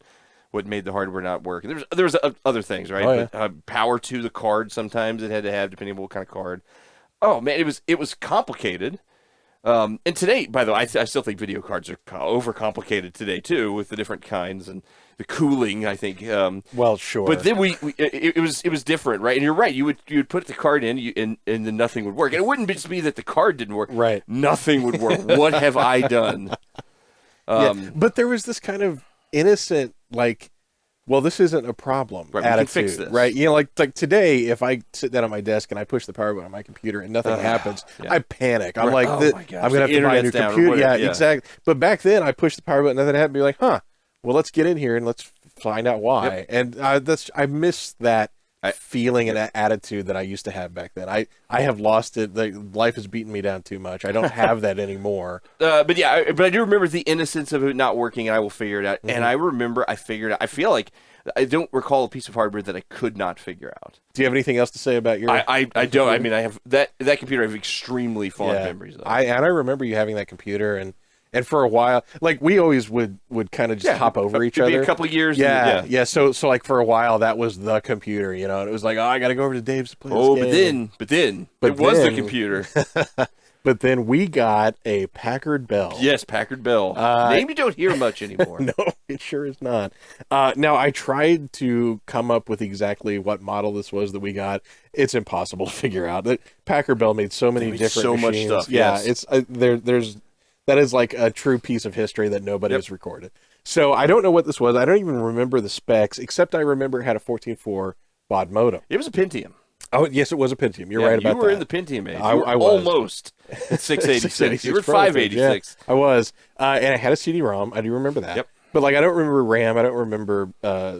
made the hardware not work. There was other things, right? Oh, yeah. But, power to the card sometimes it had to have, depending on what kind of card. Oh man, it was complicated. And today, by the way, I still think video cards are overcomplicated today too, with the different kinds and the cooling. I think. Well, sure. But then it was different, right? And you're right. You would put the card in, and then nothing would work. And it wouldn't just be that the card didn't work. Right. Nothing would work. What have I done? But there was this kind of innocent, like, well, this isn't a problem right, attitude, we can fix this. Right? You know, like today, if I sit down at my desk and I push the power button on my computer and nothing happens, I panic. I'm like, my gosh, I'm going to have to buy a new computer. Yeah, exactly. But back then, I pushed the power button, nothing happened. Be like, well, let's get in here and let's find out why. Yep. And I miss that feeling and that attitude that I used to have back then. I have lost it. Life has beaten me down too much. I don't have that anymore. But I do remember the innocence of it not working, and I will figure it out. Mm-hmm. And I remember I figured out. I feel like I don't recall a piece of hardware that I could not figure out. Do you have anything else to say about your? I don't. I mean, I have that computer. I have extremely fond memories of. I remember you having that computer and for a while, like we always would kind of just hop over each other. A couple of years. Yeah. So like for a while, that was the computer, and it was like, I got to go over to Dave's to play this game. But then it was the computer. But then we got a Packard Bell. Yes, Packard Bell. Name you don't hear much anymore. No, it sure is not. Now, I tried to come up with exactly what model this was that we got. It's impossible to figure out. That Packard Bell made so many different so much machines. stuff. Yeah, Yes. it's there's that is like a true piece of history that nobody has recorded. So I don't know what this was. I don't even remember the specs, except I remember it had a 14.4 baud modem. It was a Pentium. Oh, yes, it was a Pentium. You're right about that. You were in the Pentium age. I You were was. almost at 686. You were at prototype, 586. Yeah, I was. And I had a CD-ROM. I do remember that. Yep. But like, I don't remember RAM. I don't remember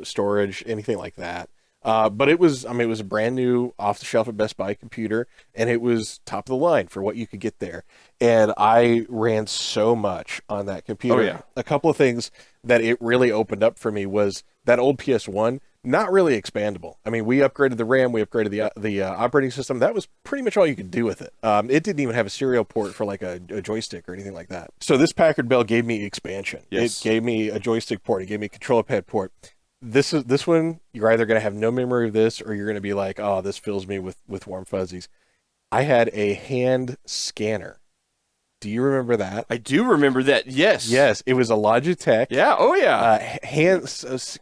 storage, anything like that. But it was, it was a brand new off-the-shelf at Best Buy computer, and it was top of the line for what you could get there. And I ran so much on that computer. Oh, yeah. A couple of things that it really opened up for me was that old PS1, not really expandable. I mean, we upgraded the RAM, we upgraded the operating system. That was pretty much all you could do with it. It didn't even have a serial port for like a joystick or anything like that. So this Packard Bell gave me expansion. Yes. It gave me a joystick port. It gave me a controller pad port. This one, you're either going to have no memory of this, or you're going to be like, oh, this fills me with warm fuzzies. I had a hand scanner. Do you remember that? I do remember that. Yes. Yes, it was a Logitech. Yeah. Oh, yeah.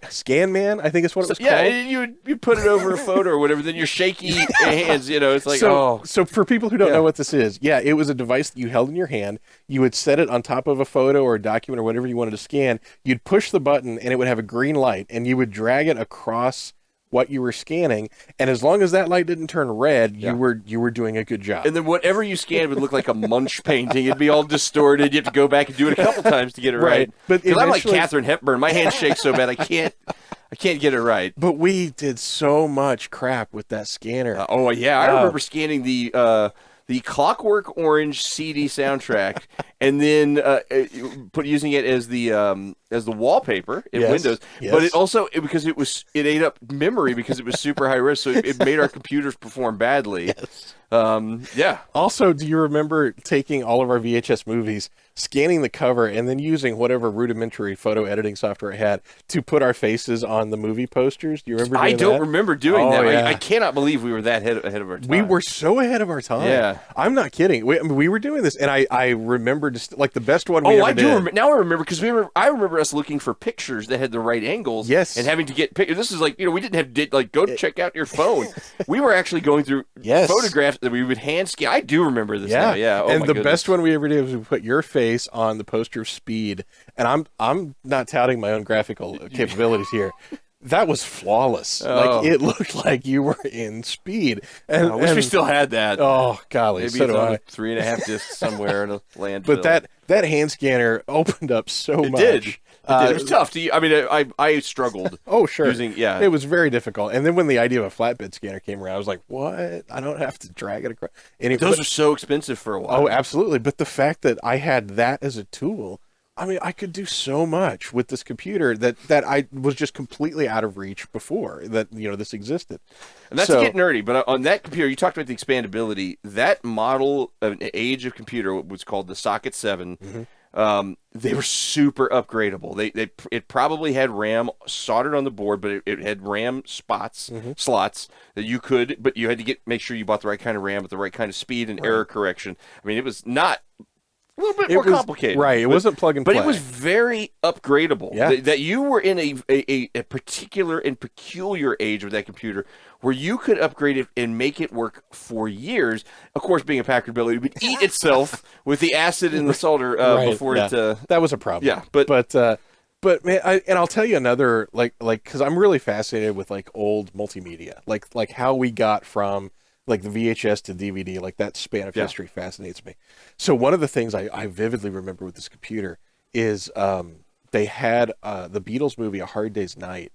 Scan Man, I think is what it was Yeah, called. and you put it over a photo or whatever, then your shaky hands, it's like, So for people who don't Yeah. know what this is, it was a device that you held in your hand. You would set it on top of a photo or a document or whatever you wanted to scan. You'd push the button and it would have a green light, and you would drag it across what you were scanning, and as long as that light didn't turn red, Yeah. you were doing a good job. And then whatever you scanned would look like a Munch painting. It'd be all distorted. You have to go back and do it a couple times to get it right. But Because I'm like eventually- Katharine Hepburn. My hands shake so bad I can't get it right. But we did so much crap with that scanner. Oh yeah, I remember scanning the Clockwork Orange CD soundtrack, and then using it as the wallpaper in Yes, Windows. yes. But because it ate up memory because it was super high risk, so it made our computers perform badly. Yes. Yeah. Also, do you remember taking all of our VHS movies, scanning the cover, and then using whatever rudimentary photo editing software it had to put our faces on the movie posters? Do you remember doing I don't that? remember doing Oh, that. yeah. I cannot believe we were that ahead of our time. We were so ahead of our time. Yeah. I'm not kidding. We were doing this, and I remember just like the best one we Oh, ever I do did. remember. Now I remember because I remember us looking for pictures that had the right angles. Yes. And having to get pictures. This is like we didn't have go check out your phone. We were actually going through Yes. photographs that we would hand scan. I do remember this now. Yeah. Oh, and my the goodness. best one we ever did was we put your face on the poster of Speed, and I'm not touting my own graphical capabilities here. That was flawless. Oh. Like it looked like you were in Speed. And I wish we and- still had that. Oh golly, Maybe so it's do on I. a 3.5 disc somewhere in a landfill. But that hand scanner opened up so it much. did. It did. It was tough to. I mean, I struggled. Oh sure. Yeah. It was very difficult. And then when the idea of a flatbed scanner came around, I was like, "What? I don't have to drag it across." Those were so expensive for a while. Oh, absolutely. But the fact that I had that as a tool, I mean, I could do so much with this computer that I was just completely out of reach before that, this existed. And that's So- to get nerdy, but on that computer, you talked about the expandability. That model of an age of computer was called the Socket 7. They were super upgradable. It probably had RAM soldered on the board, but it had RAM slots that you could, but you had to make sure you bought the right kind of RAM with the right kind of speed and error correction. I mean, it was not a little bit more complicated. Right. It wasn't plug and play. But it was very upgradable. Yeah. That you were in a particular and peculiar age with that computer where you could upgrade it and make it work for years. Of course, being a Packard Bell, it would eat itself with the acid and the solder Right, before yeah. it. That was a problem. Yeah, but man, I'll tell you another because I'm really fascinated with like old multimedia, like how we got from like the VHS to DVD, like that span of history fascinates me. So one of the things I vividly remember with this computer is they had the Beatles movie A Hard Day's Night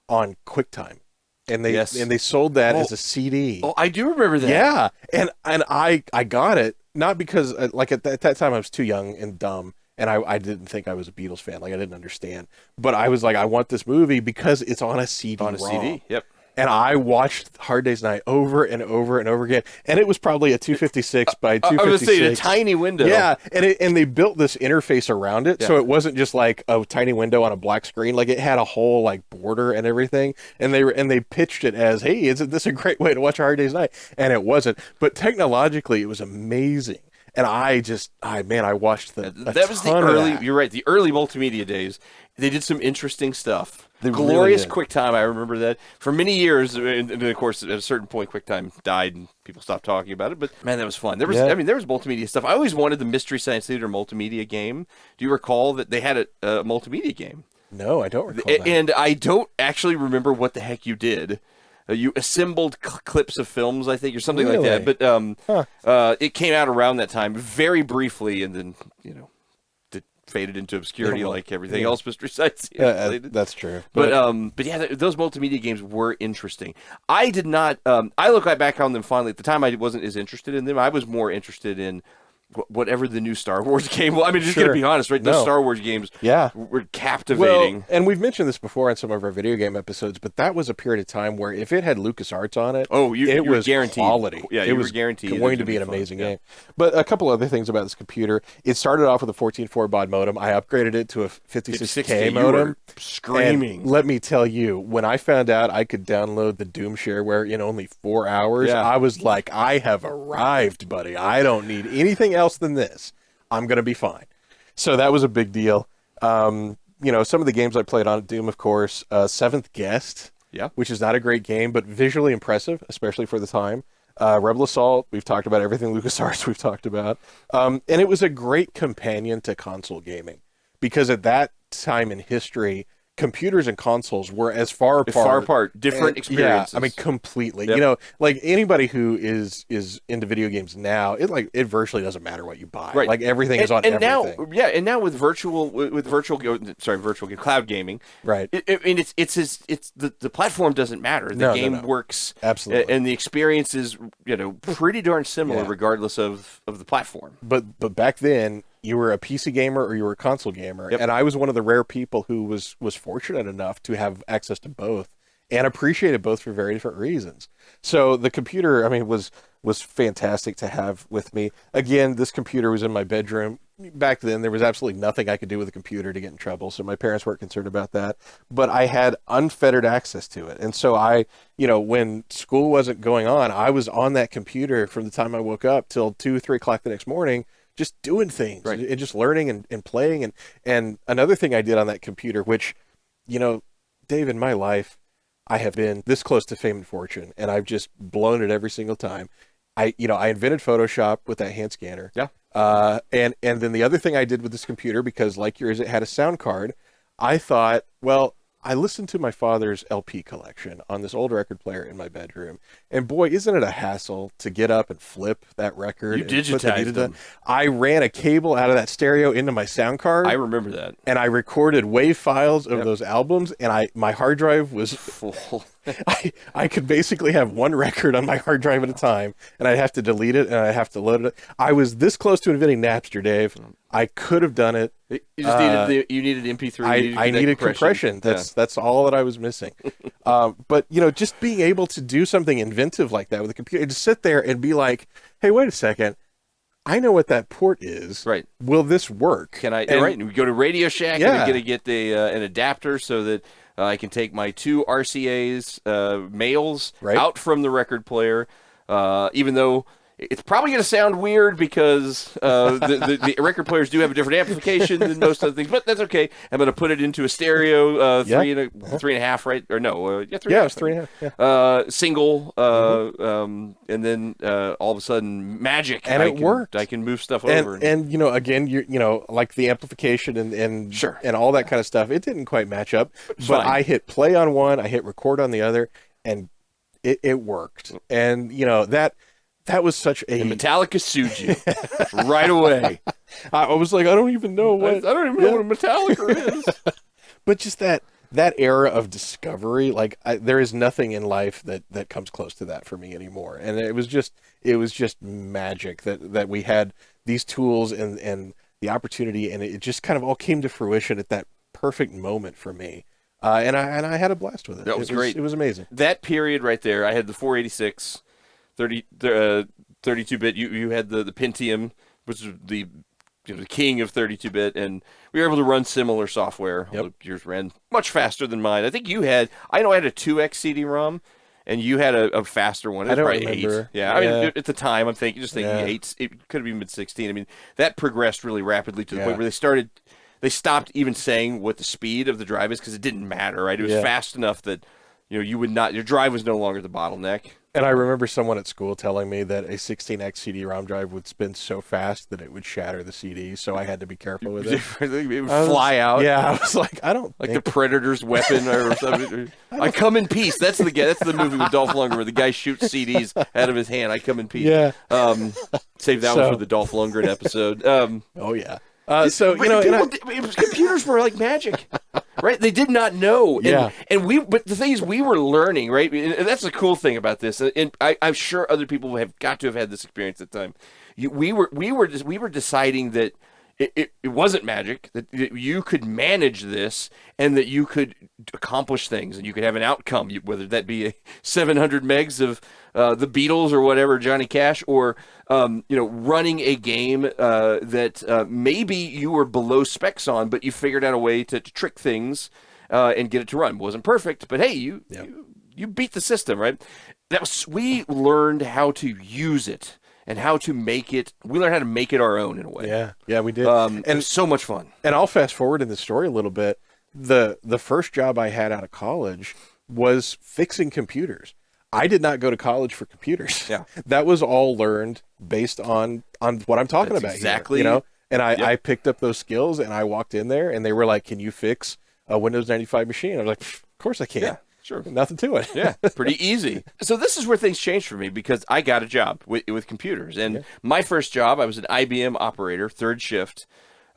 on QuickTime, and they sold that as a CD. Oh, I do remember that. Yeah, and I got it not because like at that time I was too young and dumb, and I didn't think I was a Beatles fan, like I didn't understand. But I was like, I want this movie because it's on a CD. On a CD, yep. And I watched Hard Day's Night over and over and over again, and it was probably a 256 by 256. I was going to say a tiny window. Yeah, and they built this interface around it, so Yeah. it wasn't just like a tiny window on a black screen. Like it had a whole like border and everything. And they pitched it as, "Hey, isn't this a great way to watch A Hard Day's Night?" And it wasn't. But technologically, it was amazing. And I watched That was the ton of early. that. You're right. The early multimedia days. They did some interesting stuff. They really Glorious did. QuickTime. I remember that for many years, and of course, at a certain point, QuickTime died and people stopped talking about it. But man, that was fun. There was, Yeah. there was multimedia stuff. I always wanted the Mystery Science Theater multimedia game. Do you recall that they had a multimedia game? No, I don't recall that. And I don't actually remember what the heck you did. You assembled clips of films, I think, or something like that. But it came out around that time, very briefly, and then it faded into obscurity Yeah, well, like everything yeah. else Mystery Science Theater related. That's true. But yeah, those multimedia games were interesting. I did not. I look back on them fondly. At the time, I wasn't as interested in them. I was more interested in whatever the new Star Wars game. Well, I mean, just Sure. gonna be honest, right? Those No. Star Wars games, Yeah. were captivating. Well, and we've mentioned this before in some of our video game episodes, but that was a period of time where if it had LucasArts on it, you were was guaranteed. quality. Yeah, it you was were guaranteed it going was to be an gonna be fun. amazing Yeah. game. But a couple other things about this computer. It started off with a 14.4 baud modem. I upgraded it to a 56K you modem. were screaming. And let me tell you, when I found out I could download the Doom shareware in only 4 hours, Yeah. I was like, I have arrived, buddy. I don't need anything else than this. I'm going to be fine. So that was a big deal. Some of the games I played on Doom, of course, Seventh Guest, Yeah. which is not a great game, but visually impressive, especially for the time. Rebel Assault, we've talked about everything LucasArts we've talked about. And it was a great companion to console gaming because at that time in history, computers and consoles were as far apart. Different experiences. Yeah, I mean, completely. Yep. Like anybody who is into video games now, it virtually doesn't matter what you buy. Right. Like everything is on and everything. now with virtual cloud gaming, Right. The platform doesn't matter. The No, game no. works Absolutely. and the experience is pretty darn similar Yeah. regardless of the platform. But back then, you were a PC gamer or you were a console gamer, Yep. and I was one of the rare people who was fortunate enough to have access to both and appreciated both for very different reasons. So the computer, I mean, was fantastic to have with me. Again, this computer was in my bedroom. Back then, there was absolutely nothing I could do with a computer to get in trouble, so my parents weren't concerned about that. But I had unfettered access to it, and so when school wasn't going on, I was on that computer from the time I woke up till 2, 3 o'clock the next morning, just doing things Right. and just learning and playing. And another thing I did on that computer, which, Dave, in my life, I have been this close to fame and fortune, and I've just blown it every single time. I invented Photoshop with that hand scanner. Yeah. And then the other thing I did with this computer, because like yours, it had a sound card. I thought, well, I listened to my father's LP collection on this old record player in my bedroom, and boy, isn't it a hassle to get up and flip that record? You and put the digitized needle them. down. I ran a cable out of that stereo into my sound card. I remember that. and I recorded WAV files of Yep. those albums, and my hard drive was Full. I could basically have one record on my hard drive at a time, and I'd have to delete it and I'd have to load it. I was this close to inventing Napster, Dave. I could have done it. You just needed MP3. I needed compression. That's all that I was missing. But just being able to do something inventive like that with a computer, to sit there and be like, "Hey, wait a second, I know what that port is. Right. Will this work? Can I? And- Right. And we go to Radio Shack and Yeah. I'm gonna get an adapter so that I can take my 2 RCA's males Right. out from the record player, even though it's probably going to sound weird because the record players do have a different amplification than most other things, but that's okay. I'm going to put it into a stereo, Yeah. 3.5, right? Or no, 3.5. Yeah, it was 3.5. Yeah. Single, and then all of a sudden, magic, And it worked. I can move stuff over. And again, like the amplification and Sure. and all that kind of stuff, it didn't quite match up. But fine. I hit play on one, I hit record on the other, and it worked. And that was such a And Metallica sued you right away. I was like, I don't even know I what, don't even know what a Metallica is. but just that era of discovery, like there is nothing in life that comes close to that for me anymore. And it was just magic that we had these tools and the opportunity, and it just kind of all came to fruition at that perfect moment for me. And I had a blast with it. That was great. It was amazing. That period right there, I had the 486, 32-bit. You had the Pentium, which is the king of 32-bit, and we were able to run similar software. Yep. Although yours ran much faster than mine. I know I had a 2x CD-ROM, and you had a faster one. It was I don't probably remember. 8. Yeah, I mean, Yeah. at the time, I'm thinking 8. It could have been mid-16. I mean, that progressed really rapidly to the point where they stopped even saying what the speed of the drive is because it didn't matter, right? It was fast enough that you would not, your drive was no longer the bottleneck. And I remember someone at school telling me that a 16x CD-ROM drive would spin so fast that it would shatter the CD, so I had to be careful with it. It would fly out. Yeah, I was like, I don't like think the Predator's weapon or something. I come in peace. That's the movie with Dolph Lundgren where the guy shoots CDs out of his hand. I come in peace. Yeah. Save that one for the Dolph Lundgren episode. Oh yeah. So computers were like magic, right? They did not know. But the thing is, we were learning, right? And that's the cool thing about this. And I'm sure other people have got to have had this experience at the time. We were deciding that it wasn't magic, that you could manage this and that you could accomplish things and you could have an outcome, whether that be 700 megs of the Beatles or whatever, Johnny Cash, or running a game that maybe you were below specs on, but you figured out a way to trick things and get it to run. It wasn't perfect, but hey, you beat the system, right? We learned how to use it. And how to make it, we learned how to make it our own in a way. Yeah, we did. And it was so much fun. And I'll fast forward in the story a little bit. The first job I had out of college was fixing computers. I did not go to college for computers. Yeah. That was all learned based on what I'm talking about exactly. here. And I picked up those skills and I walked in there and they were like, "Can you fix a Windows 95 machine?" I was like, "Of course I can." Yeah. Sure. Nothing to it. Yeah, pretty easy. So this is where things changed for me because I got a job with computers. And my first job, I was an IBM operator, third shift,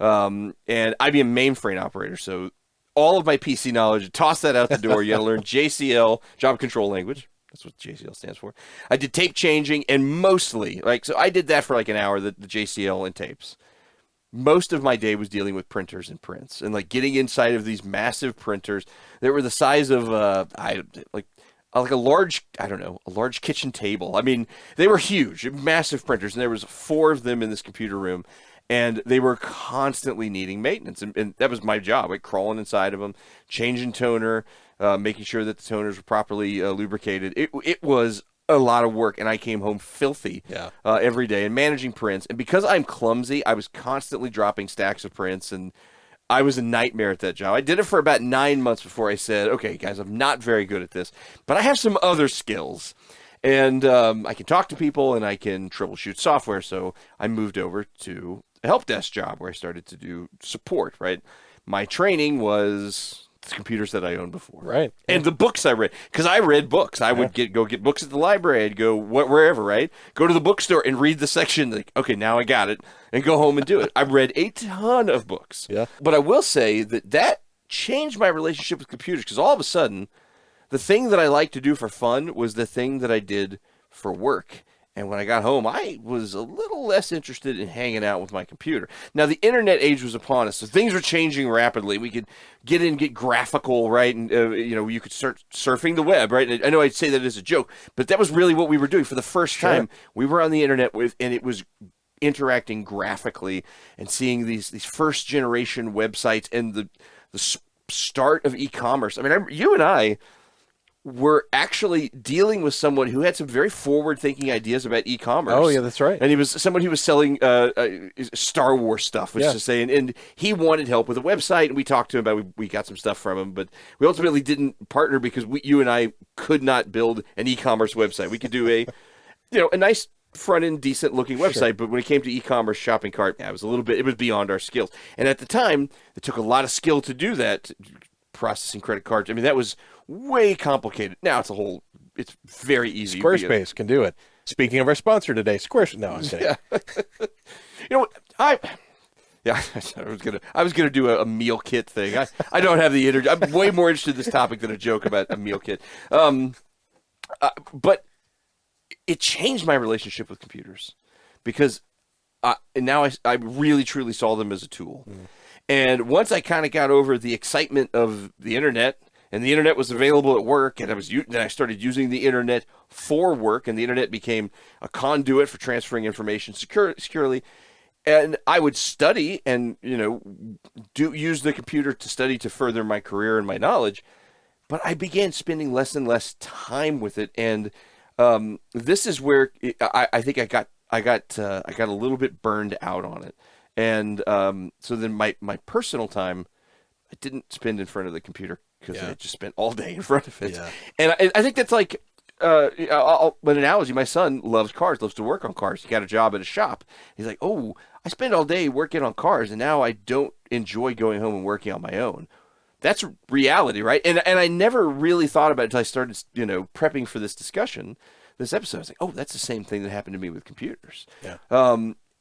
and IBM mainframe operator. So all of my PC knowledge, toss that out the door. You got to learn JCL, Job Control Language. That's what JCL stands for. I did tape changing and mostly, so I did that for like an hour, the JCL and tapes. Most of my day was dealing with printers and prints and like getting inside of these massive printers that were the size of like a large kitchen table. I mean, they were huge, massive printers, and there was 4 of them in this computer room, and they were constantly needing maintenance, and that was my job, like crawling inside of them, changing toner, making sure that the toners were properly lubricated. It was a lot of work, and I came home filthy every day and managing prints. And because I'm clumsy, I was constantly dropping stacks of prints, and I was a nightmare at that job. I did it for about 9 months before I said, okay, guys, I'm not very good at this, but I have some other skills. And I can talk to people, and I can troubleshoot software. So I moved over to a help desk job where I started to do support, right? My training was the computers that I owned before. Right. And the books I read, because I read books. I would go get books at the library. I'd go wherever, right? Go to the bookstore and read the section. Like, okay, now I got it, and go home and do it. I read a ton of books. Yeah. But I will say that changed my relationship with computers because all of a sudden, the thing that I liked to do for fun was the thing that I did for work. And when I got home, I was a little less interested in hanging out with my computer. Now, the internet age was upon us, so things were changing rapidly. We could get graphical, right? And, you could start surfing the web, right? And I know I'd say that as a joke, but that was really what we were doing. For the first time, we were on the internet and it was interacting graphically and seeing these first-generation websites and the start of e-commerce. I mean, you and I were actually dealing with someone who had some very forward-thinking ideas about e-commerce. Oh, yeah, that's right. And he was someone who was selling Star Wars stuff, which is to say, and he wanted help with a website, and we talked to him about we got some stuff from him, but we ultimately didn't partner because you and I could not build an e-commerce website. We could do a nice front-end, decent-looking website, but when it came to e-commerce shopping cart, it was beyond our skills. And at the time, it took a lot of skill to do that, processing credit cards. I mean, that was way complicated. Now it's very easy. Squarespace can do it. Speaking of our sponsor today, Squarespace. No, I'm kidding. I was gonna do a meal kit thing. I don't have the energy. I'm way more interested in this topic than a joke about a meal kit. But it changed my relationship with computers because now I really truly saw them as a tool. And once I kind of got over the excitement of the internet, and the internet was available at work, and then I started using the internet for work, and the internet became a conduit for transferring information securely. And I would study and use the computer to study to further my career and my knowledge. but I began spending less and less time with it, and this is where I think I got a little bit burned out on it, and so then my personal time I didn't spend in front of the computer because I just spent all day in front of it, and I think that's like. An analogy, my son loves cars, loves to work on cars. He got a job at a shop. He's like, oh, I spend all day working on cars, and now I don't enjoy going home and working on my own. That's reality, right? And I never really thought about it until I started, prepping for this discussion, this episode. I was like, oh, that's the same thing that happened to me with computers. Yeah.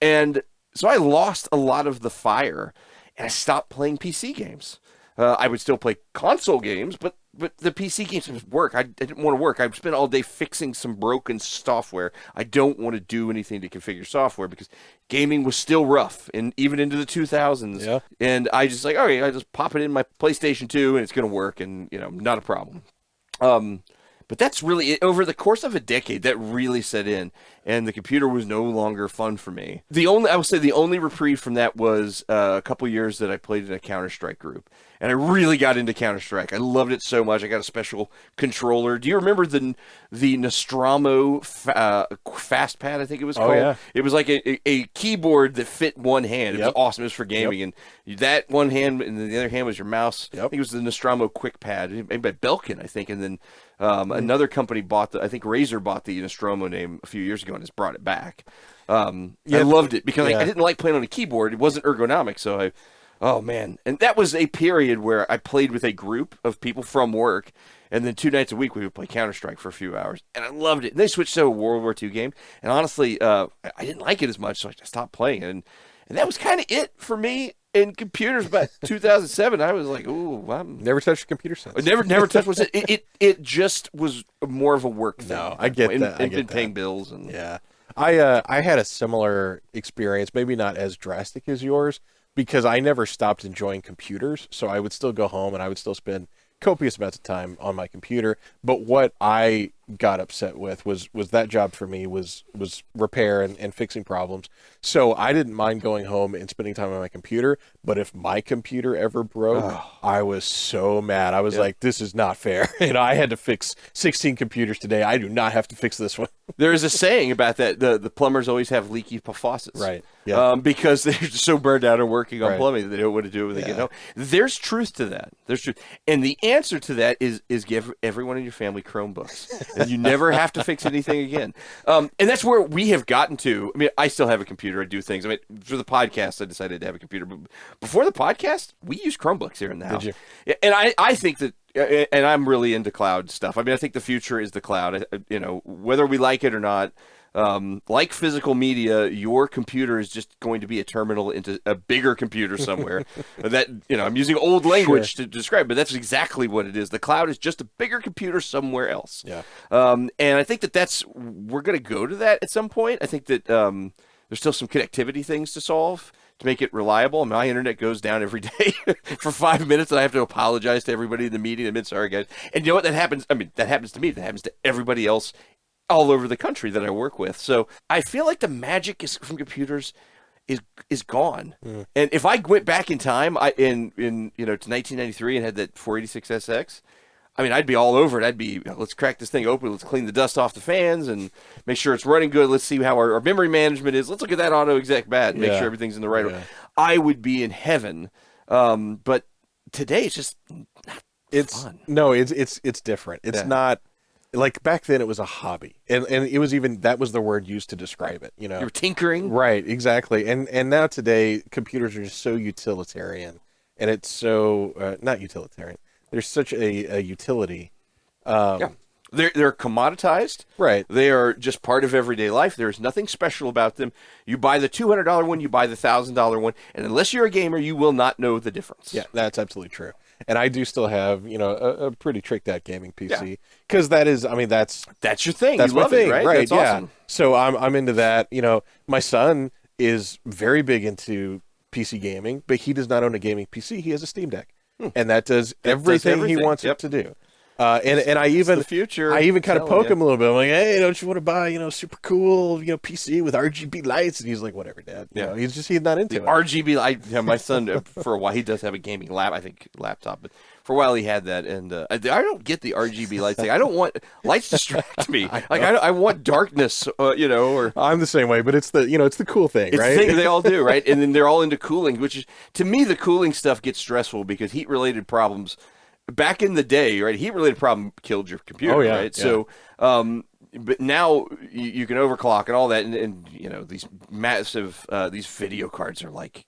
And so I lost a lot of the fire, and I stopped playing PC games. I would still play console games, but the PC games was work. I didn't want to work. I spent all day fixing some broken software. I don't want to do anything to configure software because gaming was still rough, and even into the 2000s. Yeah. And I just like, okay, I just pop it in my PlayStation 2, and it's going to work, and not a problem. But that's really it. Over the course of a decade, that really set in, and the computer was no longer fun for me. I would say the only reprieve from that was a couple years that I played in a Counter-Strike group, and I really got into Counter-Strike. I loved it so much. I got a special controller. Do you remember the Nostromo fast pad? I think it was called. Yeah. It was like a keyboard that fit one hand. It was awesome. It was for gaming, and that one hand, and the other hand was your mouse. I think it was the Nostromo Quick Pad, made by Belkin, I think, and then. Another company I think Razer bought the Nostromo name a few years ago and has brought it back. I loved it because I didn't like playing on a keyboard. It wasn't ergonomic. So oh man. And that was a period where I played with a group of people from work. And then 2 nights a week we would play Counter-Strike for a few hours. And I loved it. And they switched to a World War II game. And honestly, I didn't like it as much. So I stopped playing it. And that was kind of it for me. In computers, about 2007, I was like, "Ooh, I'm Never touched a computer since. I never touched one. It just was more of a work thing. No, I get that. And been paying bills and I had a similar experience, maybe not as drastic as yours, because I never stopped enjoying computers. So I would still go home and I would still spend copious amounts of time on my computer. But what I got upset with was that job for me was repair and fixing problems. So I didn't mind going home and spending time on my computer, but if my computer ever broke, I was so mad. I was like, this is not fair. I had to fix 16 computers today. I do not have to fix this one. There is a saying about that. The plumbers always have leaky faucets. Right. Yeah. Because they're so burned out on working on plumbing that they don't want to do it when they get home. There's truth to that. There's truth. And the answer to that is give everyone in your family Chromebooks. And you never have to fix anything again. And that's where we have gotten to. I mean, I still have a computer. I do things. I mean, for the podcast, I decided to have a computer. But before the podcast, we use Chromebooks here in the house. Did you? And I think that, and I'm really into cloud stuff. I mean, I think the future is the cloud. Whether we like it or not. Like physical media, your computer is just going to be a terminal into a bigger computer somewhere. That I'm using old language to describe, but that's exactly what it is. The cloud is just a bigger computer somewhere else. Yeah. And I think we're going to go to that at some point. I think that there's still some connectivity things to solve to make it reliable. My internet goes down every day for 5 minutes, and I have to apologize to everybody in the meeting. I'm sorry, guys. And you know what? That happens. I mean, that happens to me. That happens to everybody else all over the country that I work with. So I feel like the magic from computers is gone. And if I went back in time, to 1993 and had that 486SX, I mean, I'd be all over it. I'd be, let's crack this thing open. Let's clean the dust off the fans and make sure it's running good. Let's see how our memory management is. Let's look at that auto exec bat and make sure everything's in the right order. I would be in heaven. But today it's just not fun. No, it's different. It's not. Like back then it was a hobby and it was that was the word used to describe it, You were tinkering. Right, exactly. And now today computers are just so utilitarian and it's so, not utilitarian. There's such a utility. They're commoditized. Right. They are just part of everyday life. There's nothing special about them. You buy the $200 one, you buy the $1,000 one, and unless you're a gamer, you will not know the difference. Yeah, that's absolutely true. And I do still have, a pretty tricked out gaming PC because that's your thing. That's you love my thing, it, right? Right? That's awesome. So I'm into that. My son is very big into PC gaming, but he does not own a gaming PC. He has a Steam Deck, and that does everything he wants it to do. And I even the future. I even kind of Telling poke you. him a little bit. I'm like, hey, don't you want to buy, super cool, PC with RGB lights? And he's like, whatever, Dad. You Yeah. know, he's not into The it. RGB. My son for a while he does have a gaming laptop, but for a while he had that, and I don't get the RGB lights thing. I don't want lights distract me. I want darkness, or I'm the same way, but it's the cool thing, it's right? the thing they all do, right? And then they're all into cooling, which is, to me, the cooling stuff gets stressful because heat-related problems. Back in the day, right, heat-related problem killed your computer, Oh, yeah, right? yeah. So, but now you can overclock and all that, and these massive these video cards are like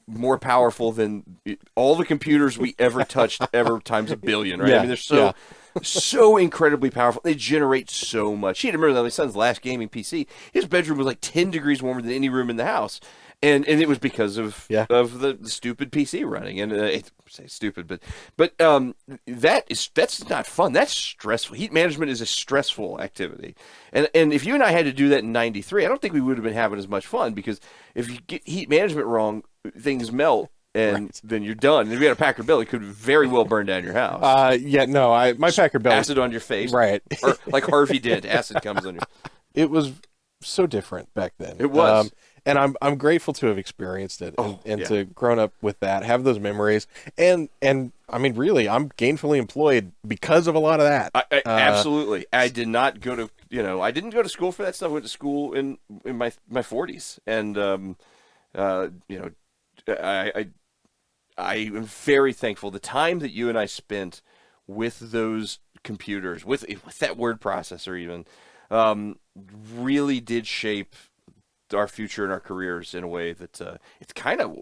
more powerful than all the computers we ever touched ever times a billion, right? Yeah, I mean, they're so incredibly powerful. They generate so much heat. I remember my son's last gaming PC. His bedroom was like 10 degrees warmer than any room in the house. And it was because of the stupid PC running, and I say stupid, but that's not fun. That's stressful. Heat management is a stressful activity, and if you and I had to do that in '93, I don't think we would have been having as much fun, because if you get heat management wrong, things melt, and then you're done. And if you had a Packard Bell, it could very well burn down your house. My Packard Bell, Acid on your face, right? Or like Harvey Dent, acid comes on you. It was so different back then. It was. And I'm grateful to have experienced it and yeah. to grown up with that, have those memories, and I mean, really, I'm gainfully employed because of a lot of that. Absolutely. I did not go to I didn't go to school for that stuff. I went to school in my 40s, and I am very thankful the time that you and I spent with those computers, with that word processor even, really did shape our future and our careers in a way that it's kind of,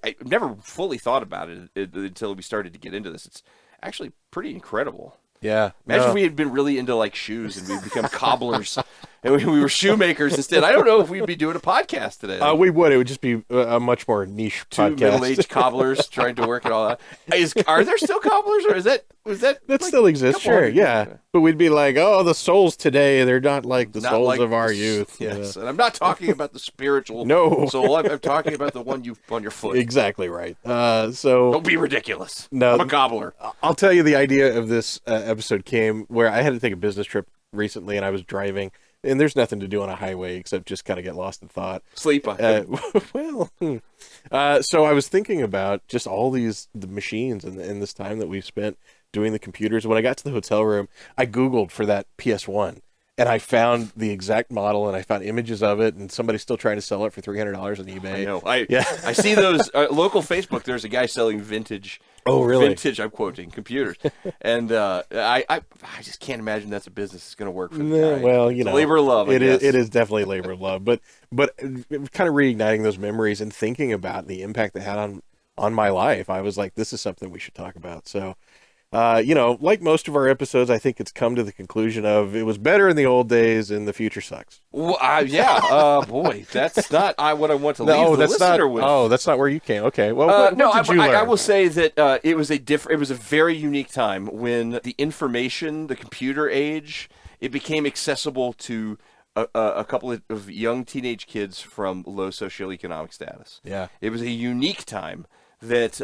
I never fully thought about it until we started to get into this. It's actually pretty incredible. Yeah. Imagine if we had been really into like shoes and we'd become cobblers and we were shoemakers instead. I don't know if we'd be doing a podcast today. We would. It would just be a much more niche Two podcast. middle-aged cobblers trying to work it all out. Are there still cobblers, or was that That like, still exists, couple sure, hundred yeah. years ago? But we'd be like, oh, the souls today, they're not like the Not souls like of our the- youth. Yes, and I'm not talking about the spiritual No. soul. I'm talking about the one you on your foot. Exactly right. So Don't be ridiculous. No. I'm a cobbler. I'll tell you, the idea of this episode came where I had to take a business trip recently, and I was driving, and there's nothing to do on a highway except just kind of get lost in thought. Sleep. So I was thinking about just all the machines and this time that we've spent doing the computers. When I got to the hotel room, I Googled for that PS1, and I found the exact model, and I found images of it, and somebody's still trying to sell it for $300 on eBay. I know. Yeah. I see those local Facebook. There's a guy selling vintage. Oh, really? Vintage. I'm quoting computers, and I just can't imagine that's a business that's going to work for the No, guy. well, It's labor of love. It is. is definitely labor of love, but kind of reigniting those memories and thinking about the impact they had on my life. I was like, this is something we should talk about. So, like most of our episodes, I think it's come to the conclusion of it was better in the old days and the future sucks. Well, boy, that's not what I want to leave the that's listener not. with. Oh, that's not where you came. Okay, well, what did you learn? I will say that it was a very unique time when the information, the computer age, it became accessible to a couple of young teenage kids from low socioeconomic status. Yeah. It was a unique time that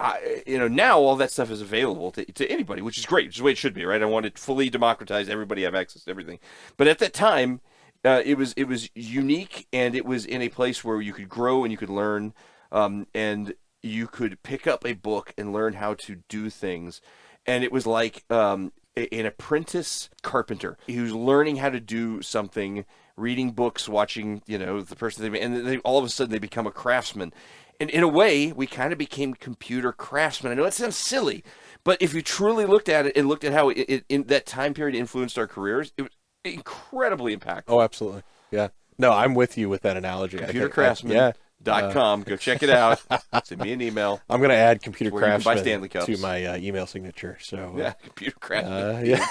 now all that stuff is available to anybody, which is great, which is the way it should be, right? I want it fully democratized, everybody have access to everything. But at that time, it was unique, and it was in a place where you could grow and you could learn, and you could pick up a book and learn how to do things. And it was like an apprentice carpenter who's learning how to do something, reading books, watching, the person they made, and then all of a sudden they become a craftsman. And in a way, we kind of became computer craftsmen. I know it sounds silly, but if you truly looked at it and looked at how it in that time period influenced our careers, it was incredibly impactful. Oh, absolutely. Yeah. No, I'm with you with that analogy. Computercraftsman.com. Go check it out. Send me an email. I'm going to add computer Where you can buy craftsman Stanley Cups. to my email signature. So Yeah, computer craftsman. yeah.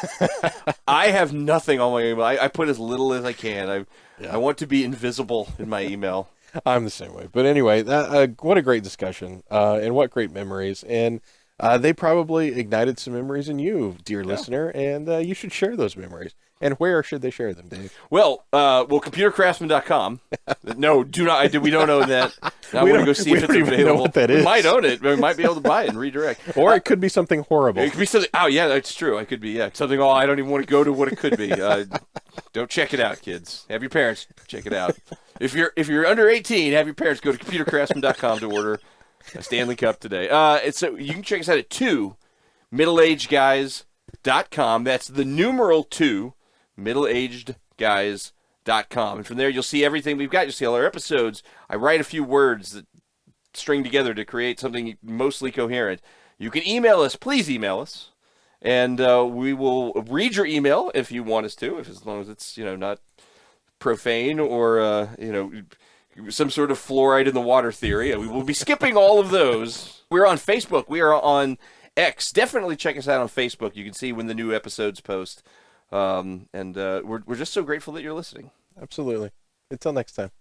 I have nothing on my email. I put as little as I can. I want to be invisible in my email. I'm the same way. But anyway, what a great discussion, and what great memories. And They probably ignited some memories in you, dear listener, and you should share those memories. And where should they share them, Dave? Well, computercraftsman.com. No, do not. We don't own that. I want to go see if it's available. Know what that we is. might own it. We might be able to buy it and redirect. Or it could be something horrible. It could be something. Oh, yeah, that's true. I could be. Yeah, something. Oh, I don't even want to go to what it could be. Don't check it out, kids. Have your parents check it out. If you're under 18, have your parents go to computercraftsman.com to order a Stanley Cup today. So you can check us out at 2middleagedguys.com. That's the numeral 2. middleagedguys.com. And from there, you'll see everything we've got. You'll see all our episodes. I write a few words that string together to create something mostly coherent. You can email us. Please email us. And we will read your email if you want us to, as long as it's, not profane or, some sort of fluoride in the water theory. We will be skipping all of those. We're on Facebook. We are on X. Definitely check us out on Facebook. You can see when the new episodes post. And we're just so grateful that you're listening. Absolutely. Until next time.